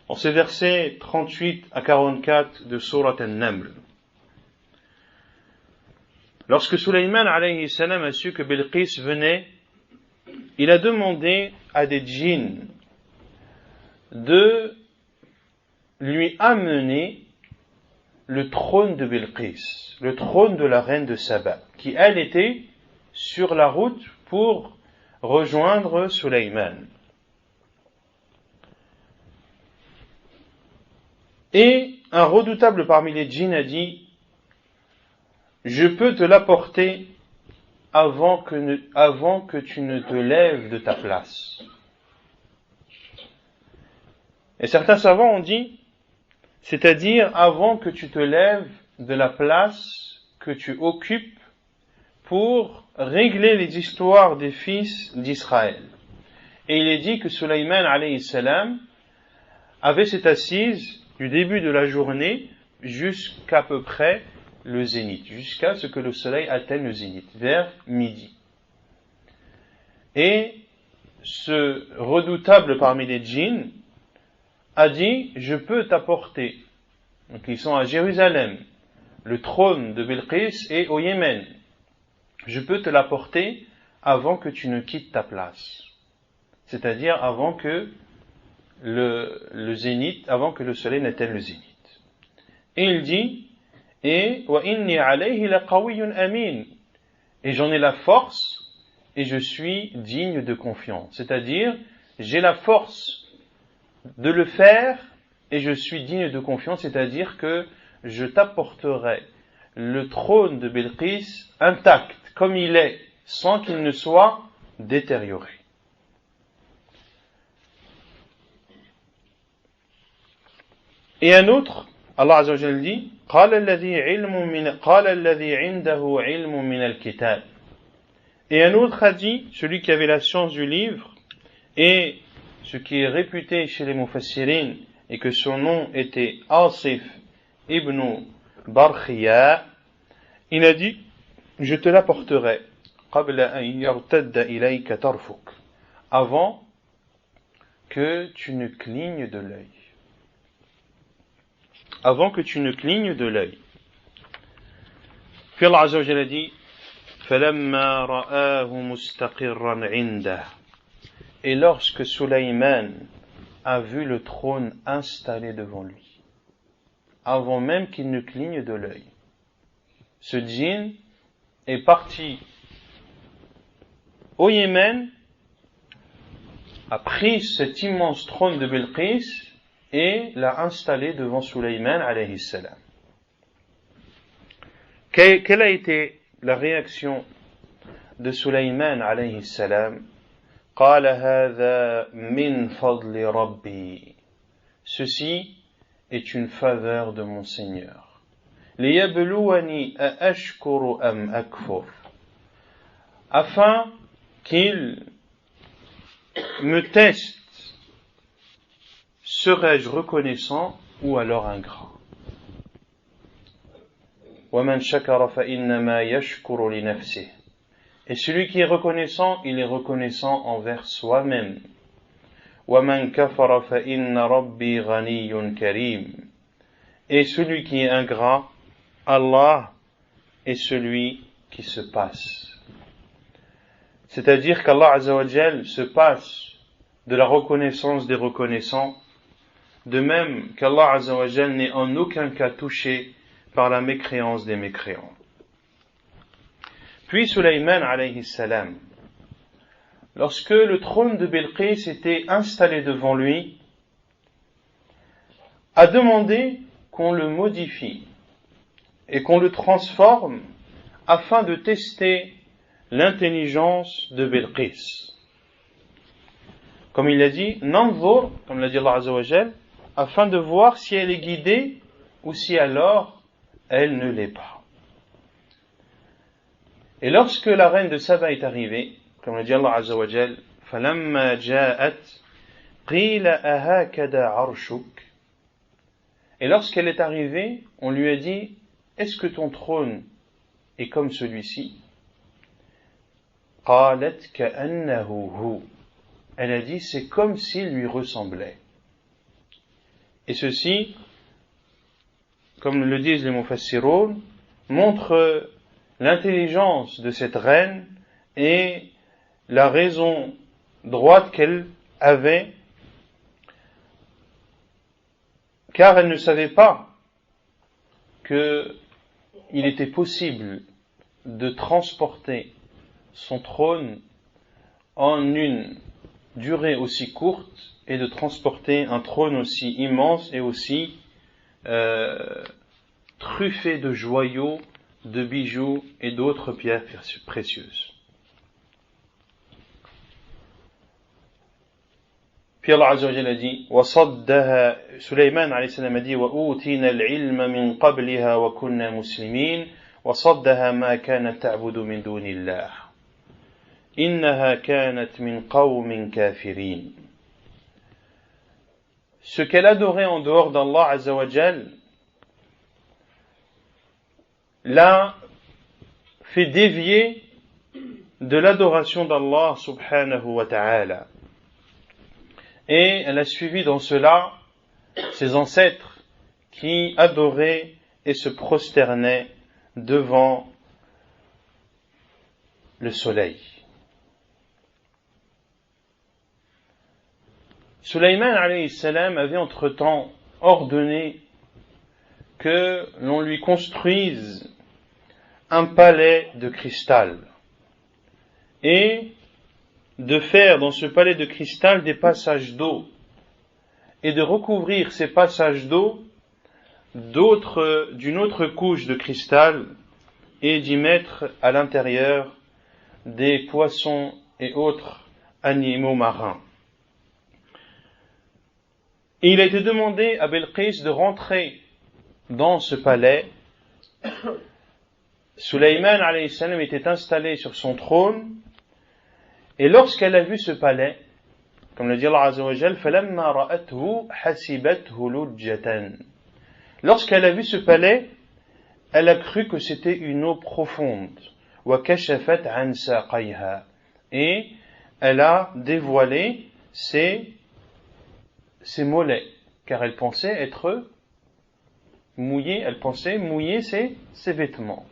Dans ces versets 38 à 44 de Sourate An-Naml, lorsque Sulayman alayhi salam a su que Bilqis venait, il a demandé à des djinns de lui amener le trône de Bilqis, le trône de la reine de Saba, qui elle était sur la route pour rejoindre Sulayman. Et un redoutable parmi les djinns a dit: je peux te l'apporter avant que tu ne te lèves de ta place. Et certains savants ont dit, c'est-à-dire avant que tu te lèves de la place que tu occupes pour régler les histoires des fils d'Israël. Et il est dit que Sulayman alayhi salam avait cette assise du début de la journée jusqu'à peu près le zénith, jusqu'à ce que le soleil atteigne le zénith, vers midi. Et ce redoutable parmi les djinns a dit, je peux t'apporter, donc ils sont à Jérusalem, le trône de Bilqis est au Yémen, je peux te l'apporter avant que tu ne quittes ta place, c'est-à-dire avant que le zénith, avant que le soleil n'atteigne le zénith. Et il dit, et wa inni alayhi laqawiyyun amin, et j'en ai la force et je suis digne de confiance, c'est-à-dire j'ai la force de le faire et je suis digne de confiance, c'est-à-dire que je t'apporterai le trône de Bilqis intact comme il est, sans qu'il ne soit détérioré. Et un autre, Allah Azza wa Jalla dit, قال الذي عنده علم من الكتاب. Et un autre a dit, celui qui avait la science du livre, et ce qui est réputé chez les Mufassirin, et que son nom était Asif ibn Barkhiya, il a dit, je te l'apporterai, قبل أن يرتد إليك طرفك, avant que tu ne clignes de l'œil. Avant que tu ne clignes de l'œil. Puis Allah Azza wa Jalla dit, فَلَمَّا رَآهُ مُسْتَقِرًّا عِنْدَهُ. Et lorsque Sulayman a vu le trône installé devant lui, avant même qu'il ne cligne de l'œil, ce djinn est parti au Yémen, a pris cet immense trône de Bilqis et l'a installé devant Sulayman alayhi salam. Quelle a été la réaction de Sulayman alayhi salam? قال هذا من فضل ربي. Ceci est une faveur de mon Seigneur. ليبلوني أأشكر أم أكفر. Afin qu'il me teste, serais-je reconnaissant ou alors ingrat? وَمَنْ شَكَرَ فَإِنَّمَا يَشْكُرُ لِنَفْسِهِ. Et celui qui est reconnaissant, il est reconnaissant envers soi-même. وَمَنْ كَفَرَ فَإِنَّ رَبِّي غَنِيٌّ كَرِيمٌ. Et celui qui est ingrat, Allah est celui qui se passe. C'est-à-dire qu'Allah Azza wa Jal se passe de la reconnaissance des reconnaissants, de même qu'Allah Azza wa Jal n'est en aucun cas touché par la mécréance des mécréants. Puis Sulayman alayhi salam, lorsque le trône de Bilqis était installé devant lui, a demandé qu'on le modifie et qu'on le transforme afin de tester l'intelligence de Bilqis. Comme il a dit, Nanzur, comme l'a dit Allah Azza wa Jal, afin de voir si elle est guidée ou si alors elle ne l'est pas. Et lorsque la reine de Saba est arrivée, comme l'a dit Allah Azza wa Jal, فَلَمَّا جَاءَتْ قِيلَ أَهَكَذَا عَرْشُكَ. Et lorsqu'elle est arrivée, on lui a dit, est-ce que ton trône est comme celui-ci? قَالَتْ كَأَنَّهُ هُوَ. Elle a dit, c'est comme s'il lui ressemblait. Et ceci, comme le disent les Mufassiroun, montre l'intelligence de cette reine et la raison droite qu'elle avait, car elle ne savait pas qu'il était possible de transporter son trône en une durée aussi courte et de transporter un trône aussi immense et aussi truffé de joyaux, de bijoux et d'autres pierres précieuses. Puis Allah Azza wa Jalla a dit, وَصَدَّهَا, Sulayman alayhi salam a dit, وَأُوتِينَا الْعِلْمَ مِنْ قَبْلِهَا وَكُنَّا مُسْلِمِينَ وَصَدَّهَا مَا كَانَتْ تَعْبُدُ مِنْ دُونِ اللَّهِ إِنَّهَا كَانَتْ مِنْ قَوْمٍ كَافِرِينَ. Ce qu'elle adorait en dehors d'Allah Azza wa Jal l'a fait dévier de l'adoration d'Allah subhanahu wa ta'ala. Et elle a suivi dans cela ses ancêtres qui adoraient et se prosternaient devant le soleil. Sulayman alayhi salam avait entre-temps ordonné que l'on lui construise un palais de cristal et de faire dans ce palais de cristal des passages d'eau et de recouvrir ces passages d'eau d'une autre couche de cristal et d'y mettre à l'intérieur des poissons et autres animaux marins. Et il a été demandé à Bilqis de rentrer dans ce palais. Sulayman alayhi salam était installé sur son trône, et lorsqu'elle a vu ce palais, comme le dit Allah Azza wa Jal, فَلَمَّا رَأَتْهُ حَسِبَتْهُ لُجَّةً. Lorsqu'elle a vu ce palais, elle a cru que c'était une eau profonde. وَكَشَفَتْ عَنْ سَاقَيْهَا. Et elle a dévoilé ses mollets, car elle pensait être mouillée, elle pensait mouiller ses vêtements.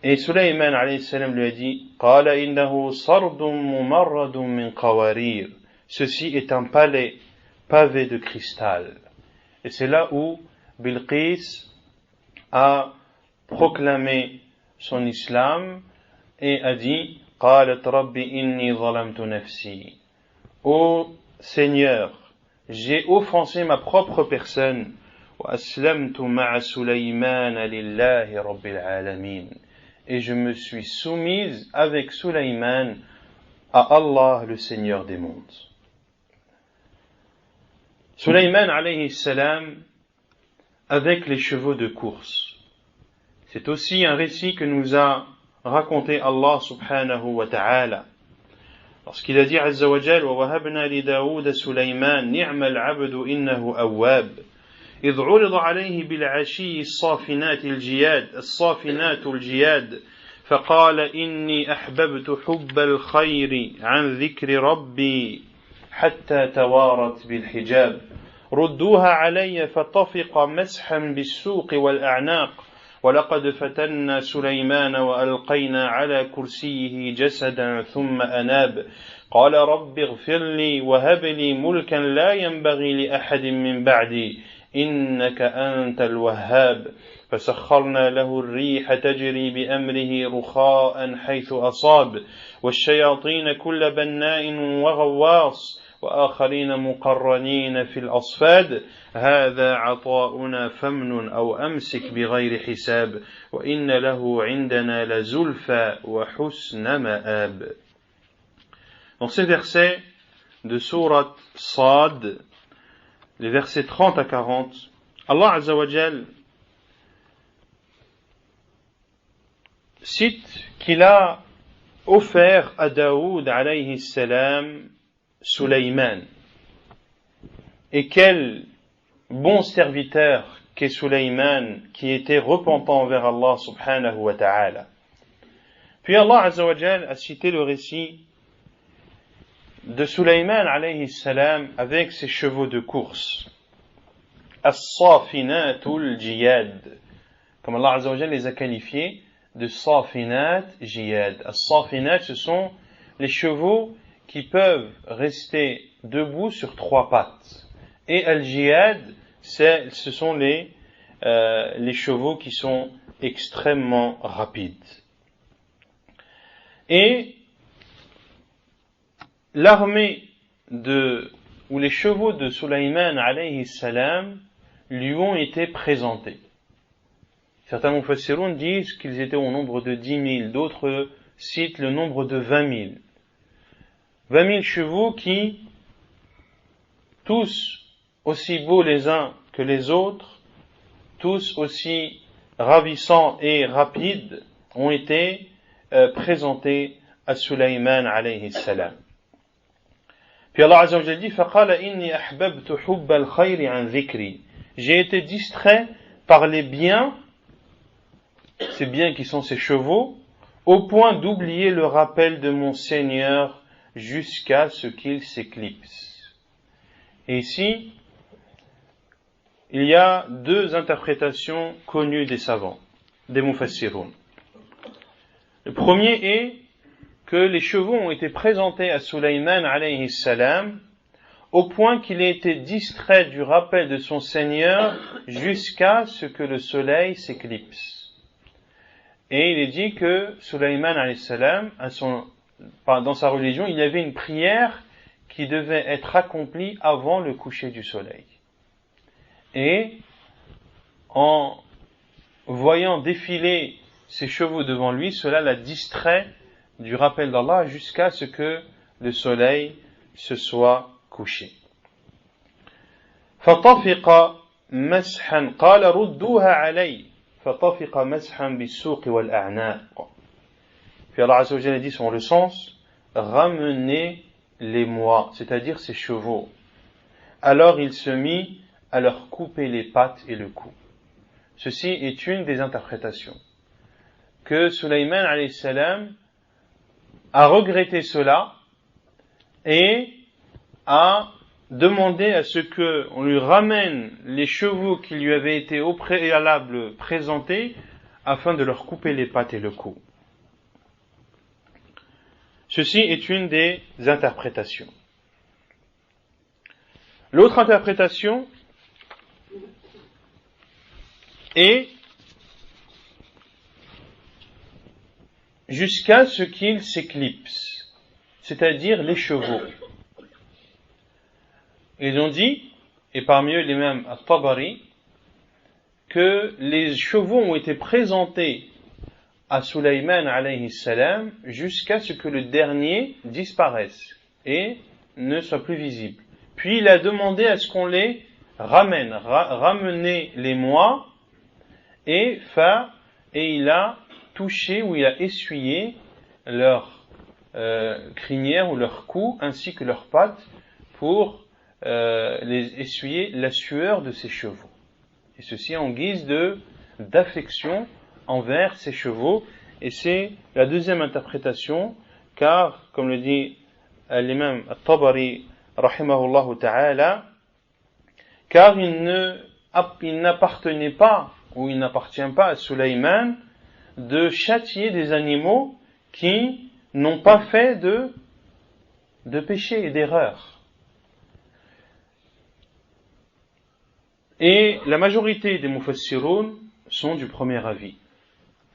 Et Sulayman alayhi salam lui a dit, قَالَ إِنَّهُ صَرْدٌ مُمَرَّدٌ مِنْ قَوَارِيرٍ. Ceci est un palais pavé de cristal. Et c'est là où Bilqis a proclamé son islam et a dit, قالت رب إني ظلمت نفسي. Ô Seigneur, j'ai offensé ma propre personne. وأسلمت مع سليمان لله رب العالمين. Et je me suis soumise avec Sulayman à Allah, le Seigneur des mondes. Sulayman alayhi salam avec les chevaux de course. C'est aussi un récit que nous a raconté Allah subhanahu wa ta'ala. Lorsqu'il a dit Azza wa Jal وَوَهَبْنَا لِدَاوُودَ سُلَيْمَانَ نِعْمَ الْعَبْدُ إِنَّهُ أَوَّابٌ إِذْ عُرِضَ عَلَيْهِ بِالْعَشِيِّ الصَّافِنَاتُ الْجِيَادِ فقال إني أحببت حب الخير عن ذكر ربي حتى توارت بالحجاب ردوها علي فطفق مسحا بالسوق والأعناق ولقد فتنا سليمان وألقينا على كرسيه جسدا ثم أناب قال رب اغفر لي وهب لي ملكا لا ينبغي لأحد من بعدي إنك أنت الوهاب فسخرنا له الريح تجري بأمره رخاء حيث أصاب والشياطين كل بناء وغواص وآخرين مقرنين في الأصفاد هذا عطاؤنا فمن أو أمسك بغير حساب وإن له عندنا لزلفى وحسن مآب. Dans ces versets de sourate Sad, les versets 30 à 40, Allah Azza wa Jal cite qu'il a offert à Daoud alayhi salam Sulayman. Et quel bon serviteur qu'est Sulayman, qui était repentant vers Allah subhanahu wa ta'ala. Puis Allah Azza wa Jal a cité le récit de Sulayman alayhi salam avec ses chevaux de course. As-Safinatul Jiyad. Comme Allah Azza wa Jal les a qualifiés de Safinat Jiyad. As-Safinat, ce sont les chevaux qui peuvent rester debout sur 3 pattes. Et Al-Jiyad, ce sont les chevaux qui sont extrêmement rapides. Et l'armée ou les chevaux de Sulayman alayhi salam lui ont été présentés. Certains mufassiroun disent qu'ils étaient au nombre de 10 000, d'autres citent le nombre de 20 000. 20 000 chevaux qui, tous aussi beaux les uns que les autres, tous aussi ravissants et rapides, ont été présentés à Sulayman alayhi salam. Puis Allah Azza wa Jalla dit فَقَالَ إِنِّي أَحْبَبْتُ حُبَّ الْخَيْرِ عَنْ ذِكْرِي. J'ai été distrait par les biens, ces biens qui sont ces chevaux, au point d'oublier le rappel de mon Seigneur jusqu'à ce qu'il s'éclipse. Et ici, il y a 2 interprétations connues des savants, des mufassiroun. Le premier est que les chevaux ont été présentés à Sulayman alayhi salam au point qu'il ait été distrait du rappel de son Seigneur jusqu'à ce que le soleil s'éclipse. Et il est dit que Sulayman alayhi salam, dans sa religion, il y avait une prière qui devait être accomplie avant le coucher du soleil. Et en voyant défiler ses chevaux devant lui, cela l'a distrait du rappel d'Allah jusqu'à ce que le soleil se soit couché. فَطَفِقَ مَسْحًا قَالَ رُدُّوهَا عَلَيْهِ فَطَفِقَ مَسْحًا بِالسُّوقِ وَالْأَعْنَاقِ. Puis Allah Azza wa Jalla dit sur le sens, ramenez-les-moi, c'est-à-dire ces chevaux. Alors il se mit à leur couper les pattes et le cou. Ceci est une des interprétations. Que Sulayman alayhi salam a regretté cela et a demandé à ce qu'on lui ramène les chevaux qui lui avaient été au préalable présentés afin de leur couper les pattes et le cou. Ceci est une des interprétations. L'autre interprétation est jusqu'à ce qu'ils s'éclipsent, c'est-à-dire les chevaux. Ils ont dit, et parmi eux l'imam At-Tabari, que les chevaux ont été présentés à Sulayman alayhi salam jusqu'à ce que le dernier disparaisse et ne soit plus visible. Puis il a demandé à ce qu'on les ramène, ramener les moi, et il a touché ou il a essuyé leur crinière ou leur cou ainsi que leurs pattes pour les essuyer la sueur de ses chevaux. Et ceci en guise d'affection envers ses chevaux. Et c'est la deuxième interprétation, car, comme le dit l'imam At-Tabari, rahimahullah ta'ala, car il n'appartenait pas, ou il n'appartient pas à Sulayman de châtier des animaux qui n'ont pas fait de péché et d'erreur. Et la majorité des mufassiroun sont du premier avis,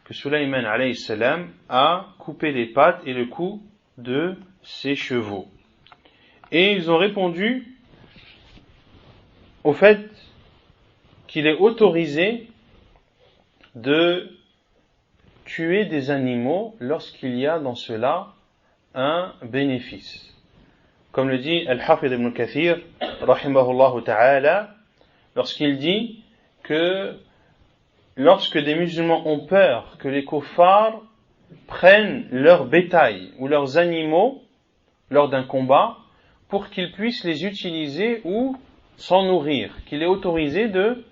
que Sulayman alayhi salam a coupé les pattes et le cou de ses chevaux. Et ils ont répondu au fait qu'il est autorisé de tuer des animaux lorsqu'il y a dans cela un bénéfice. Comme le dit Al-Hafid ibn Kathir, rahimahullah ta'ala, lorsqu'il dit que lorsque des musulmans ont peur que les kuffars prennent leur bétail ou leurs animaux lors d'un combat pour qu'ils puissent les utiliser ou s'en nourrir, qu'il est autorisé de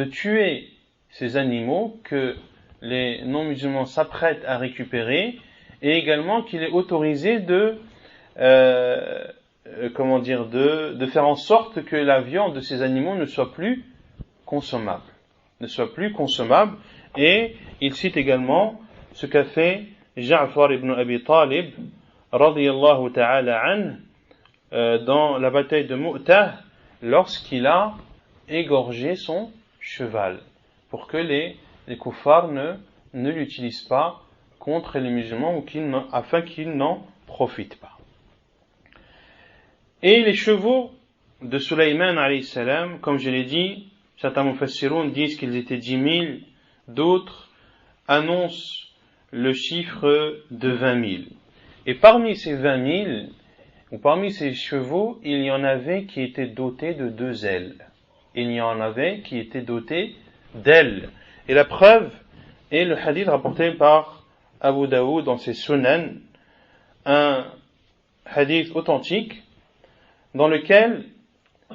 tuer ces animaux que les non-musulmans s'apprêtent à récupérer, et également qu'il est autorisé de faire en sorte que la viande de ces animaux ne soit plus consommable. Et il cite également ce qu'a fait Ja'far ibn Abi Talib, radiyallahu ta'ala anhu, dans la bataille de Mu'tah, lorsqu'il a égorgé son cheval, pour que les kuffars ne l'utilisent pas contre les musulmans, ou afin qu'ils n'en profitent pas. Et les chevaux de Sulayman alayhi salam, comme je l'ai dit, certains mufassiroun disent qu'ils étaient 10 000, d'autres annoncent le chiffre de 20 000. Et parmi ces 20 000, ou parmi ces chevaux, il y en avait qui étaient dotés de 2 ailes. Il y en avait qui étaient dotés d'ailes. Et la preuve est le hadith rapporté par Abu Daoud dans ses Sunan, un hadith authentique, dans lequel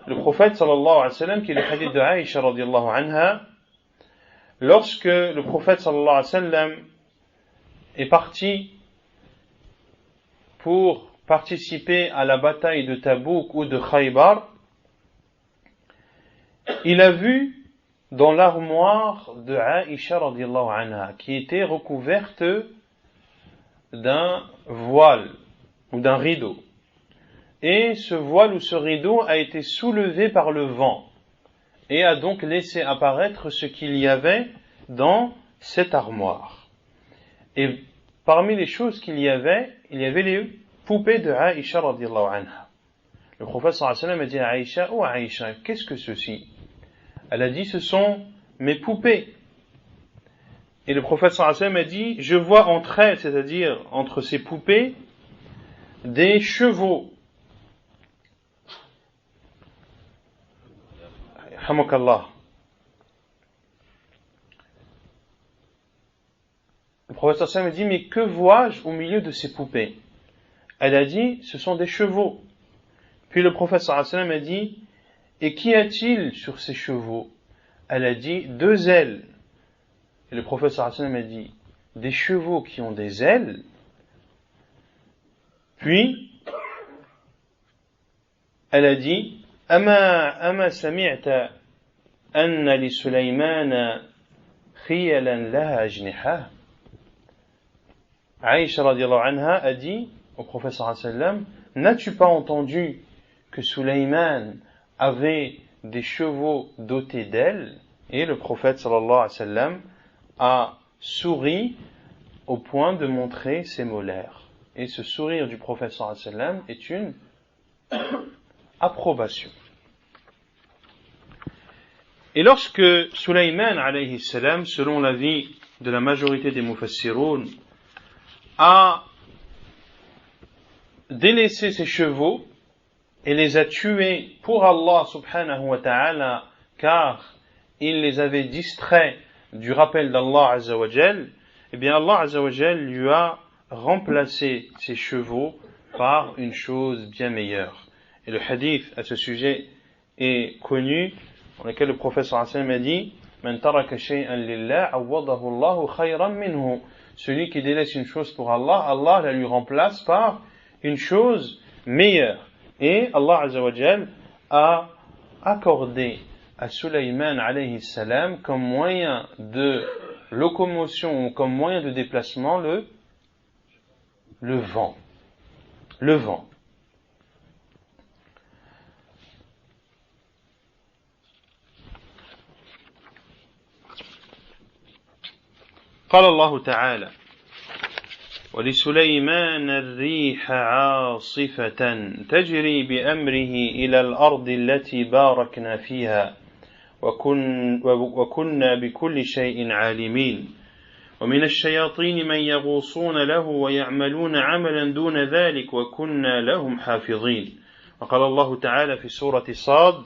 le prophète sallallahu alayhi wa sallam, qui est le hadith de Aïcha radiyallahu anha, lorsque le prophète sallallahu alayhi wa sallam est parti pour participer à la bataille de Tabouk ou de Khaybar, il a vu dans l'armoire de Aïcha radiyallahu anha, qui était recouverte d'un voile ou d'un rideau. Et ce voile ou ce rideau a été soulevé par le vent et a donc laissé apparaître ce qu'il y avait dans cette armoire. Et parmi les choses qu'il y avait les poupées de Aïcha radiyallahu anha. Le prophète sallallahu alayhi wa sallam a dit à Aïcha: oh Aïcha, qu'est-ce que ceci? Elle a dit: ce sont mes poupées. Et le prophète sallallahu alayhi wa sallam a dit: je vois entre elles, c'est-à-dire entre ces poupées, des chevaux. Hamakallah. Le prophète sallallahu alayhi wa sallam a dit: mais que vois-je au milieu de ces poupées? Elle a dit: ce sont des chevaux. Puis le prophète sallallahu alayhi wa sallam a dit: et qu'y a-t-il sur ces chevaux? Elle a dit: 2 ailes. Et le prophète sallallahu alayhi wa sallam a dit: des chevaux qui ont des ailes? Puis elle a dit: ama sami'ta anna li Sulaymana khiyalan laha ajniha? Aïcha radiyallahu anha a dit au prophète sallallahu alayhi wa sallam: n'as-tu pas entendu que Sulayman avait des chevaux dotés d'ailes? Et le prophète sallallahu alayhi wa sallam a souri au point de montrer ses molaires. Et ce sourire du prophète sallallahu alayhi wa sallam est une approbation. Et lorsque Sulayman alayhi salam, selon l'avis de la majorité des mufassiroun, a délaissé ses chevaux et les a tués pour Allah subhanahu wa ta'ala, car il les avait distraits du rappel d'Allah azza wa jal, eh bien Allah azza wa jal lui a remplacé ses chevaux par une chose bien meilleure. Et le hadith à ce sujet est connu, dans lequel le prophète sallallahu alayhi wa sallam a dit: Man taraka shay'an lillah awwadahu Allahu khayran minhu. Celui qui délaisse une chose pour Allah, Allah la lui remplace par une chose meilleure. Et Allah azza wa jal a accordé à Sulayman alayhi salam comme moyen de locomotion ou comme moyen de déplacement le vent. Le vent. قال الله تعالى: ولسليمان الريح عاصفة تجري بأمره إلى الأرض التي باركنا فيها وكنا بكل شيء عالمين ومن الشياطين من يغوصون له ويعملون عملا دون ذلك وكنا لهم حافظين. وقال الله تعالى في سورة صاد: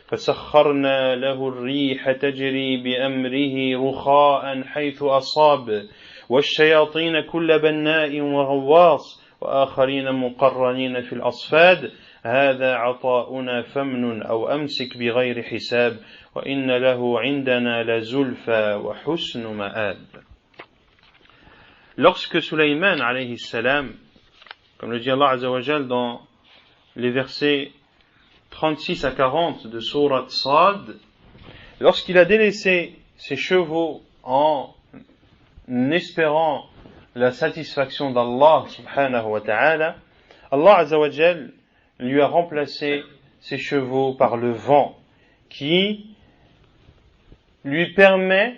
فسخرنا له الريح تجري بأمره رخاء حيث أصاب والشياطين كل بناء وغواص وآخرين مقرنين في الأصفاد هذا عطاؤنا فامنن أو أمسك بغير حساب وإن له عندنا لزلفى وحسن مآب. Lorsque Sulayman alayhi salam, comme le dit Allah azza wa jal dans les versets 36 à 40 de Surat Sad, lorsqu'il a délaissé ses chevaux en espérant la satisfaction d'Allah subhanahu wa ta'ala, Allah azza wa jal lui a remplacé ses chevaux par le vent qui lui permet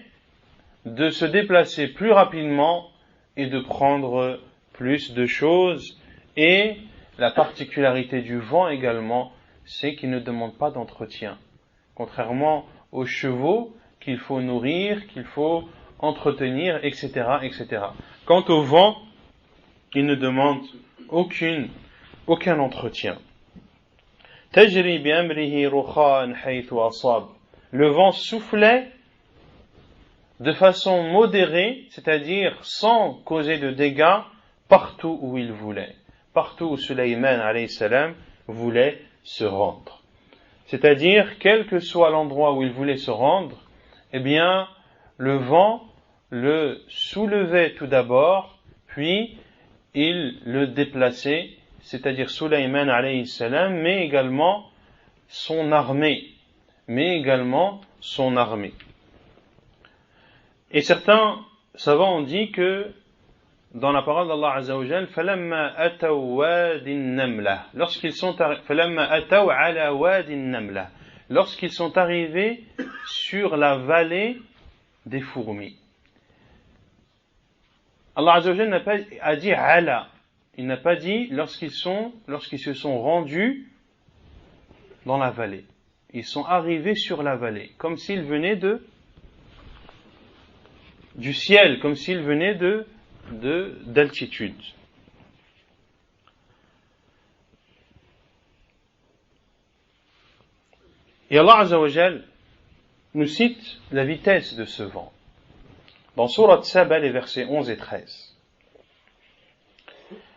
de se déplacer plus rapidement et de prendre plus de choses. Et la particularité du vent également, c'est qu'il ne demande pas d'entretien, contrairement aux chevaux qu'il faut nourrir, qu'il faut entretenir, etc., etc. Quant au vent, il ne demande aucun entretien. Tajri bi amrihi rukhan haythu asab. Le vent soufflait de façon modérée, c'est-à-dire sans causer de dégâts, partout où il voulait, partout où Sulayman alayhi salam voulait se rendre. C'est-à-dire, quel que soit l'endroit où il voulait se rendre, eh bien, le vent le soulevait tout d'abord, puis il le déplaçait, c'est-à-dire Sulayman alayhi salam, mais également son armée. Et certains savants ont dit que dans la parole d'Allah azza wa jal, falamma ataw wadi an-namla, lorsqu'ils sont arrivés sur la vallée des fourmis. Allah azza wa jal a dit ala, il n'a pas dit lorsqu'ils se sont rendus dans la vallée. Ils sont arrivés sur la vallée, comme s'ils venaient du ciel, comme s'ils venaient d'altitude. Et Allah Azza wa Jal nous cite la vitesse de ce vent. Dans Surat Saba, les versets 11 et 13.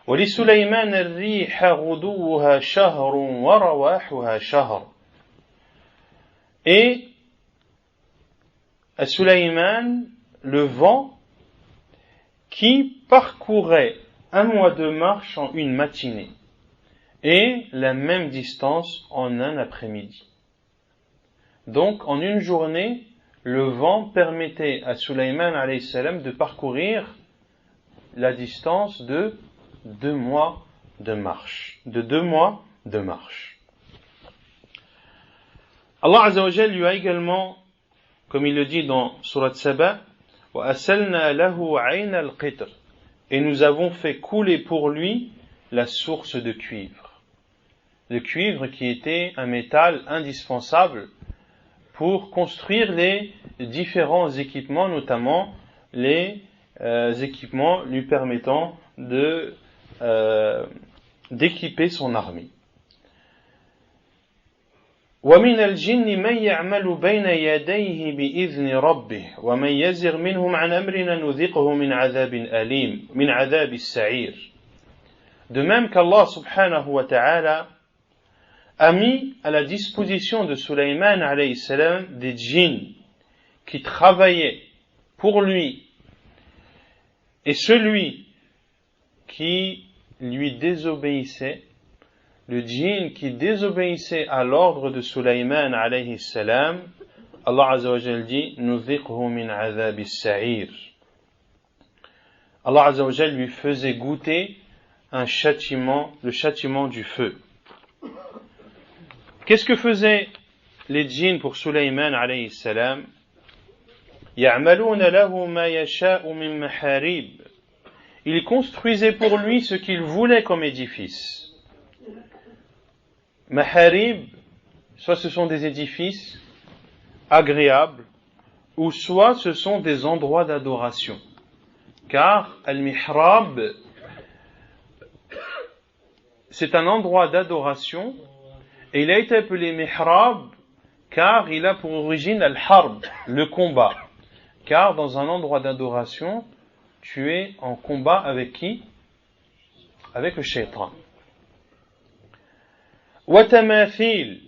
وَلِسُلَيْمَانَ الرِّيحَ غُدُوُّهَا شَهْرٌ وَرَوَاحُهَا شَهْرٌ. Et à Sulayman, le vent qui parcourait 1 mois de marche en une matinée et la même distance en un après-midi. Donc en une journée, le vent permettait à Sulayman alayhi salam de parcourir la distance de 2 mois de marche. Allah Azza wa Jal lui a également, comme il le dit dans Surat Saba, وَأَسَلْنَا لَهُ عَيْنَ الْقِطْرِ. et nous avons fait couler pour lui la source de cuivre. Le cuivre qui était un métal indispensable pour construire les différents équipements, notamment les équipements lui permettant d'équiper son armée. ومن الجن من يعمل بين يديه بإذن ربه ومن يزغ منهم عن أمرنا نذقه من عذاب أليم من عذاب السعير. De même qu'Allah subhanahu wa ta'ala a mis à la disposition de Sulayman alayhi salam des djinns qui travaillaient pour lui, et celui qui lui désobéissait, le djinn qui désobéissait à l'ordre de Sulayman alayhi salam, Allah azza wa jalla dit nudhiqhu min adhab as-sa'ir. Allah azza wa jalla lui faisait goûter un châtiment, le châtiment du feu. Qu'est-ce que faisaient les djinns pour Sulayman alayhi salam? Ya'maluna lahu ma yasha'u min maharib. Ils construisaient pour lui ce qu'ils voulaient comme édifice. Maharib, soit ce sont des édifices agréables, ou soit ce sont des endroits d'adoration. Car al-mihrab, c'est un endroit d'adoration, et il a été appelé mihrab car il a pour origine al-harb, le combat. Car dans un endroit d'adoration, tu es en combat avec qui? Avec le shaitan. وتماثيل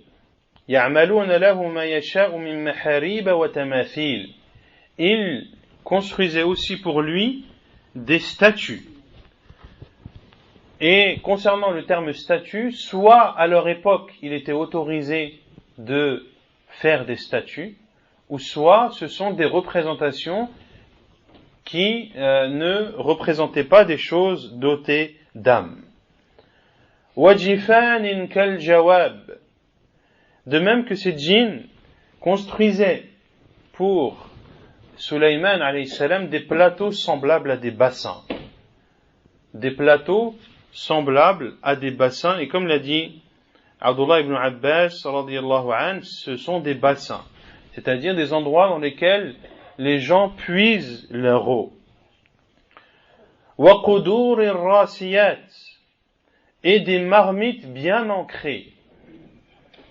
يعملون له ما يشاء من محاريب وتماثيل. Ils construisaient aussi pour lui des statues. Et concernant le terme statue, soit à leur époque il était autorisé de faire des statues, ou soit ce sont des représentations qui ne représentaient pas des choses dotées d'âme. وَجِفَانٍ كَالْجَوَابِ. De même que ces djinns construisaient pour Sulayman alayhi salam des plateaux semblables à des bassins. Des plateaux semblables à des bassins, et comme l'a dit Abdullah ibn Abbas radiyallahu anhu, ce sont des bassins, c'est-à-dire des endroits dans lesquels les gens puisent leur eau. وَقُدُورِ الرَّاسِيَاتِ. Et des marmites bien ancrées.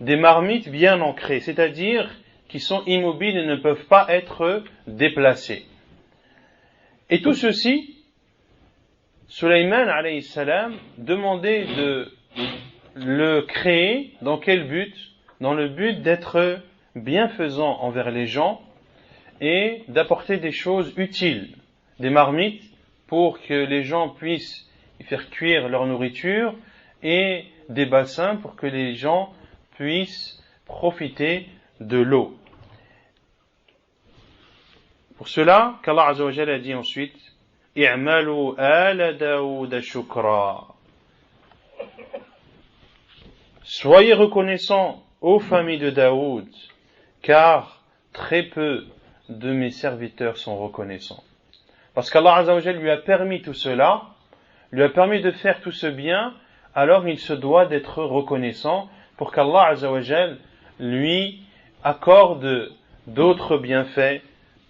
Des marmites bien ancrées, c'est-à-dire qui sont immobiles et ne peuvent pas être déplacées. Et tout ceci, Sulayman alayhi salam demandait de le créer. Dans quel but? Dans le but d'être bienfaisant envers les gens et d'apporter des choses utiles, des marmites pour que les gens puissent y faire cuire leur nourriture, et des bassins pour que les gens puissent profiter de l'eau. Pour cela qu'Allah Azza wa Jalla a dit ensuite i'malu ala Daoud shukra. Soyez reconnaissants aux familles de Daoud, car très peu de mes serviteurs sont reconnaissants. Parce qu'Allah Azza wa Jalla lui a permis tout cela, lui a permis de faire tout ce bien, alors il se doit d'être reconnaissant pour qu'Allah Azza wa Jalla lui accorde d'autres bienfaits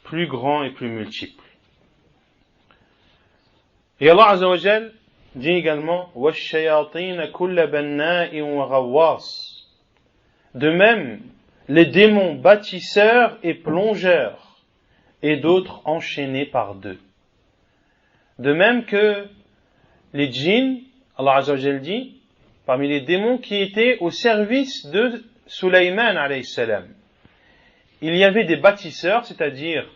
plus grands et plus multiples. Et Allah Azza wa Jalla dit également وَالشَّيَاطِينَ كُلَّ بَنَّاءٍ وَغَوَّاصٍ. De même, les démons bâtisseurs et plongeurs, et d'autres enchaînés par deux. De même que les djinns, Allah Azza wa Jalla dit, parmi les démons qui étaient au service de Sulayman alayhi salam, il y avait des bâtisseurs, c'est-à-dire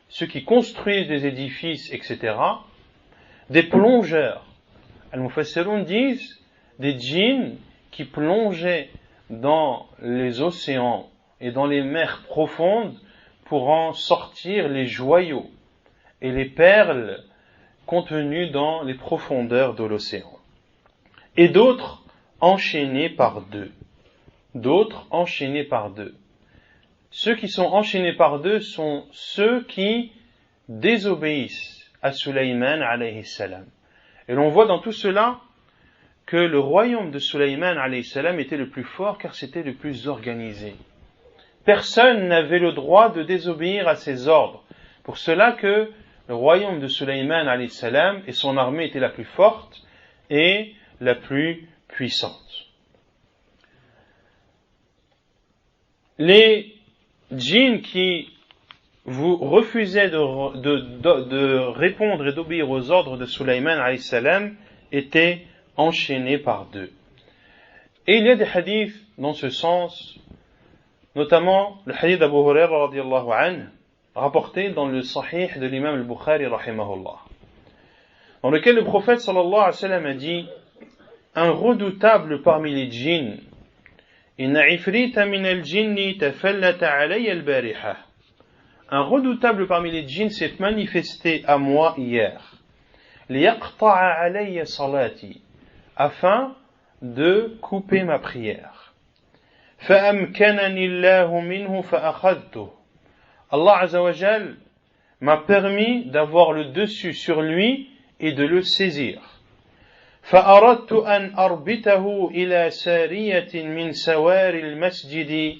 ceux qui construisent des édifices, etc., des plongeurs. Al-Mufassirun disent des djinns qui plongeaient dans les océans et dans les mers profondes pour en sortir les joyaux et les perles contenues dans les profondeurs de l'océan. Et d'autres enchaînés par deux. D'autres enchaînés par deux. Ceux qui sont enchaînés par deux sont ceux qui désobéissent à Sulayman alayhi salam. Et l'on voit dans tout cela que le royaume de Sulayman alayhi salam était le plus fort car c'était le plus organisé. Personne n'avait le droit de désobéir à ses ordres. Pour cela que le royaume de Sulayman alayhi salam et son armée étaient la plus forte et la plus puissante. Les djinns qui vous refusaient de répondre et d'obéir aux ordres de Sulayman alayhi salam étaient enchaînés par deux. Et il y a des hadiths dans ce sens, notamment le hadith d'Abu Hurairah radiyallahu anhu, rapporté dans le Sahih de l'imam al-Bukhari rahimahullah, dans lequel le prophète sallallahu alayhi wa sallam a dit: un redoutable parmi les djinns, inna ifrita min al-jinni tafallata alayya al-bariha, un redoutable parmi les djinns s'est manifesté à moi hier, liyaqta'a alayya salati, afin de couper ma prière. فأمكنني الله منه فأخذته. Allah Azza wa Jal m'a permis d'avoir le dessus sur lui et de le saisir. فأردت أن أربطه إلى سارية من سوار المسجد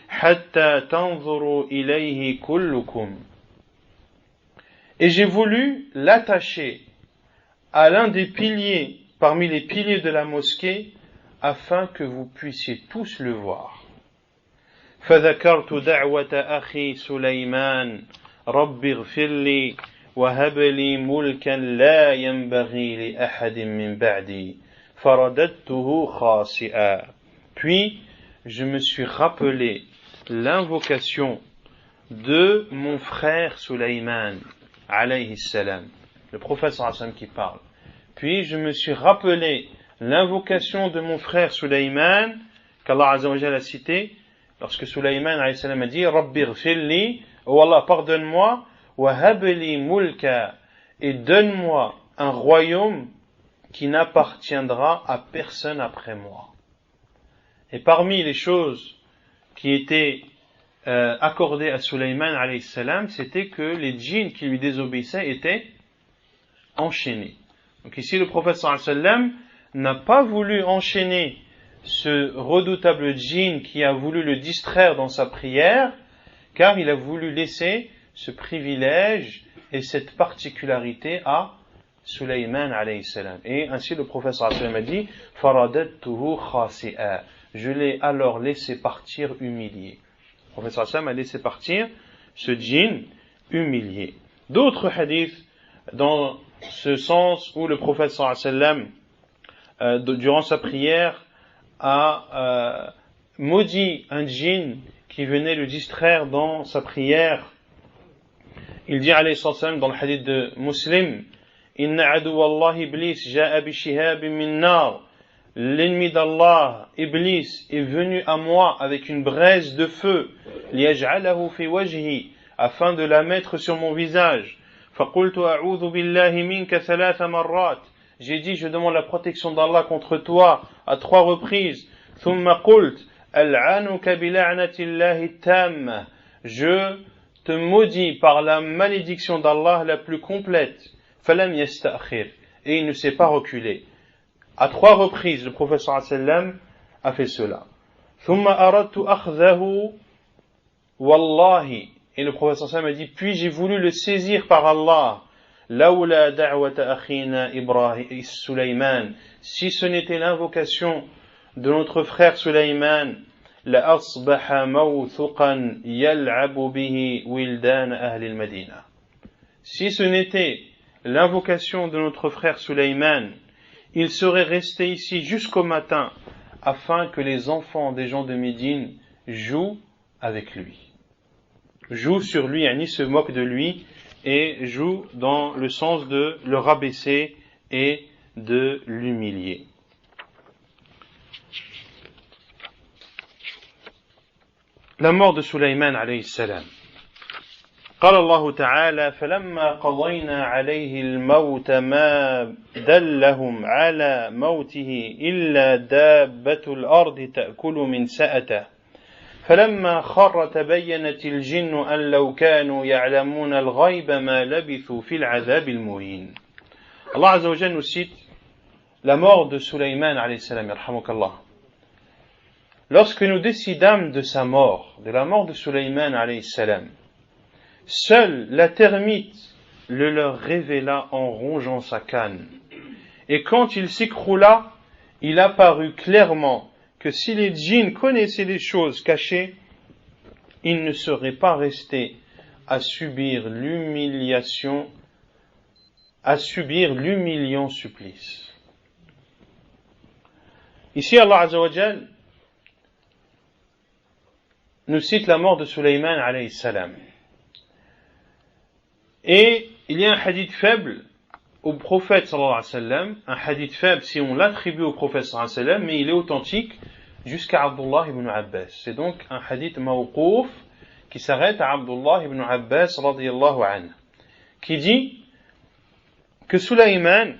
حتى تنظروا إليه كلكم. Et j'ai voulu l'attacher à l'un des piliers parmi les piliers de la mosquée afin que vous puissiez tous le voir. فذكرت دعوة أخي سليمان رب اغفر لي وهب لي ملكا لا ينبغي لأحد من بعدي فرددته خاسئا. Puis je me suis rappelé l'invocation de mon frère Sulayman alayhi salam, le prophète sallallahu alayhi wa sallam qui parle. Puis je me suis rappelé l'invocation de mon frère Sulayman, qu'Allah Azza wa Jalla a cité, lorsque Sulayman alayhi salam a dit: Rabbi ghfirli, oh Allah, pardonne-moi, wa habli mulka, et donne-moi un royaume qui n'appartiendra à personne après moi. Et parmi les choses qui étaient accordées à Sulayman alayhi salam, c'était que les djinns qui lui désobéissaient étaient enchaînés. Donc ici le prophète sallallahu alayhi wa sallam n'a pas voulu enchaîner ce redoutable djinn qui a voulu le distraire dans sa prière, car il a voulu laisser ce privilège et cette particularité à Sulayman alayhi salam. Et ainsi le prophète sallallahu alayhi wa sallam a dit: Faradadtuhu khasi'a, je l'ai alors laissé partir humilié. Le prophète sallallahu alayhi wa sallam a laissé partir ce djinn humilié. D'autres hadiths dans ce sens où le prophète sallallahu alayhi wa sallam durant sa prière a maudit un djinn qui venait le distraire dans sa prière. Il dit alayhi sallam dans le hadith de Muslim: Inna aduwallahi iblis ja'a bi shihabin min nar, l'ennemi d'Allah, Iblis, est venu à moi avec une braise de feu, liyaj'alahu fi wajhi, afin de la mettre sur mon visage. Faqultu a'udhu billahi minka thalatha marrat, j'ai dit: je demande la protection d'Allah contre toi à 3 reprises. Thumma qult al'anuka bi la'natillahi tamma, je te maudis par la malédiction d'Allah la plus complète. Falam yasta'khir, et il ne s'est pas reculé. À 3 reprises, le prophète sallallahu alayhi wa sallam a fait cela. Thumma aradtu akhdahu wallahi, et le prophète sallallahu alayhi wa sallam a dit: puis j'ai voulu le saisir par Allah. Lawla da'wata akhina Ibrahim Sulayman, si ce n'était l'invocation de notre frère Sulayman, la asbaha mawthuqan yal'abu bihi wildan ahli al-Madina. Si ce n'était l'invocation de notre frère Sulayman, il serait resté ici jusqu'au matin afin que les enfants des gens de Médine jouent avec lui. Jouent sur lui, yani se moquent de lui, et joue dans le sens de le rabaisser et de l'humilier. La mort de Sulayman alayhi salam. قال الله تعالى: فلما قضينا عليه الموت ما دلهم على موته إلا دابة الأرض تأكل من سأته فلما خر تبينت الجن أن لو كانوا يعلمون الغيب ما لبثوا في العذاب المهين. Allah Azza wa Jalla nous cite la mort de Sulayman alayhi salam, yarhamukallah. Lorsque nous décidâmes de sa mort, de la mort de Sulayman alayhi salam, seule la termite le leur révéla en rongeant sa canne. Et quand il s'écroula, il apparut clairement que si les djinns connaissaient les choses cachées, ils ne seraient pas restés à subir l'humiliant supplice. Ici, Allah Azza wa Jal nous cite la mort de Sulayman alayhi salam. Et il y a un hadith faible au prophète sallallahu alayhi wa sallam, un hadith faible si on l'attribue au prophète sallallahu alayhi wa sallam, mais il est authentique jusqu'à Abdullah ibn Abbas. C'est donc un hadith mawqouf qui s'arrête à Abdullah ibn Abbas radiyallahu anhu, qui dit que Sulayman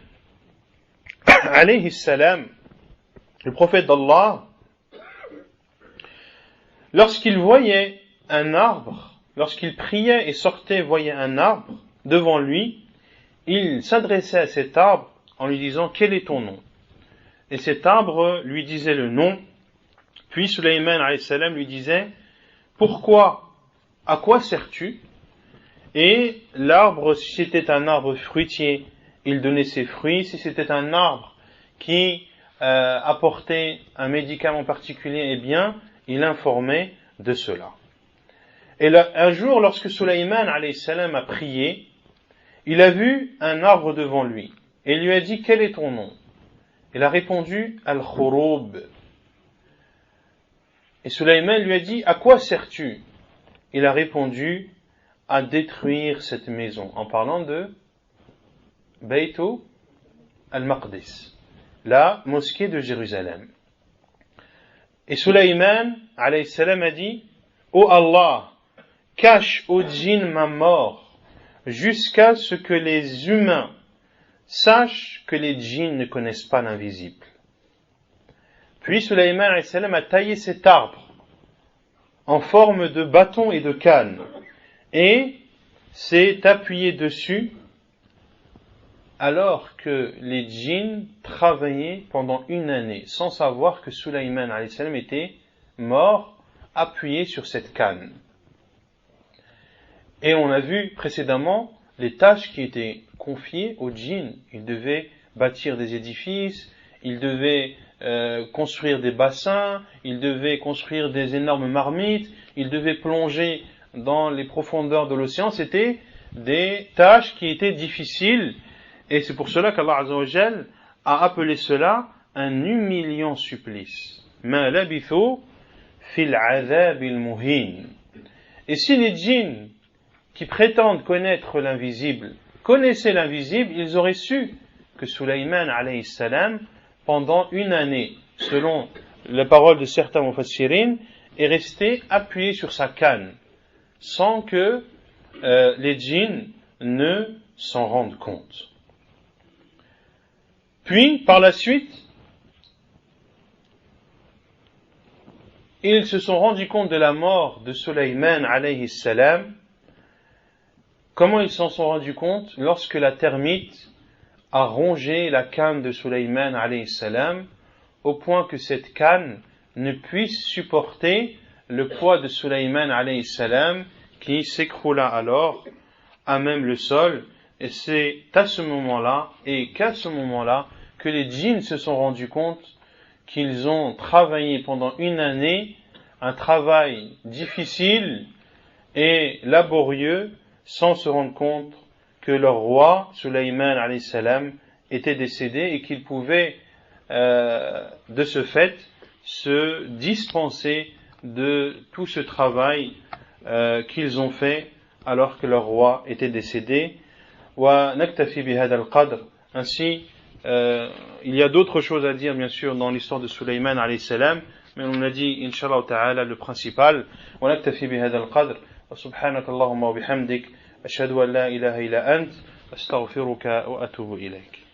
alayhi salam, le prophète d'Allah, lorsqu'il voyait un arbre, lorsqu'il priait et sortait, voyait un arbre devant lui, il s'adressait à cet arbre en lui disant « Quel est ton nom ?» Et cet arbre lui disait le nom. Puis Sulayman alayhi salam lui disait « Pourquoi ? À quoi sers-tu » Et l'arbre, si c'était un arbre fruitier, il donnait ses fruits. Si c'était un arbre qui apportait un médicament particulier, eh bien, il informait de cela. Et là, un jour, lorsque Sulayman alayhi salam a prié, il a vu un arbre devant lui et il lui a dit « Quel est ton nom ?» Il a répondu « Al-Khurub ». Et Sulayman lui a dit « À quoi sers-tu » Il a répondu « À détruire cette maison », en parlant de Baytu al-Maqdis, la mosquée de Jérusalem. Et Sulayman alayhi salam a dit « Ô Allah, cache aux djinns ma mort, jusqu'à ce que les humains sachent que les djinns ne connaissent pas l'invisible. » Puis Sulayman alayhi salam a taillé cet arbre en forme de bâton et de canne et s'est appuyé dessus alors que les djinns travaillaient pendant une année sans savoir que Sulayman alayhi salam était mort appuyé sur cette canne. Et on a vu précédemment les tâches qui étaient confiées aux djinns. Ils devaient bâtir des édifices, ils devaient construire des bassins, ils devaient construire des énormes marmites, ils devaient plonger dans les profondeurs de l'océan. C'était des tâches qui étaient difficiles. Et c'est pour cela qu'Allah Azza wa Jal a appelé cela un humiliant supplice. Ma labithu fil adhab al muhin. Et si les djinns qui prétendent connaître l'invisible connaissaient l'invisible, ils auraient su que Sulayman alayhi salam, pendant une année, selon la parole de certains mufassirin, est resté appuyé sur sa canne, sans que les djinns ne s'en rendent compte. Puis, par la suite, ils se sont rendus compte de la mort de Sulayman alayhi salam. Comment ils s'en sont rendus compte? Lorsque la termite a rongé la canne de Sulayman alayhi salam, au point que cette canne ne puisse supporter le poids de Sulayman alayhi salam, qui s'écroula alors à même le sol. Et c'est à ce moment-là, et qu'à ce moment-là, que les djinns se sont rendus compte qu'ils ont travaillé pendant une année, un travail difficile et laborieux, sans se rendre compte que leur roi, Sulayman alayhi salam, était décédé et qu'ils pouvaient, de ce fait, se dispenser de tout ce travail qu'ils ont fait alors que leur roi était décédé. Wa naktafi bihadha al-qadr. Ainsi, il y a d'autres choses à dire bien sûr dans l'histoire de Sulayman alayhi salam, mais on a dit inshallah ta'ala le principal. Wa naktafi bihadha al-qadr. Wa subhanaka Allahumma wa bihamdik ashhadu an la ilaha illa ant astaghfiruka wa atubu ilayk.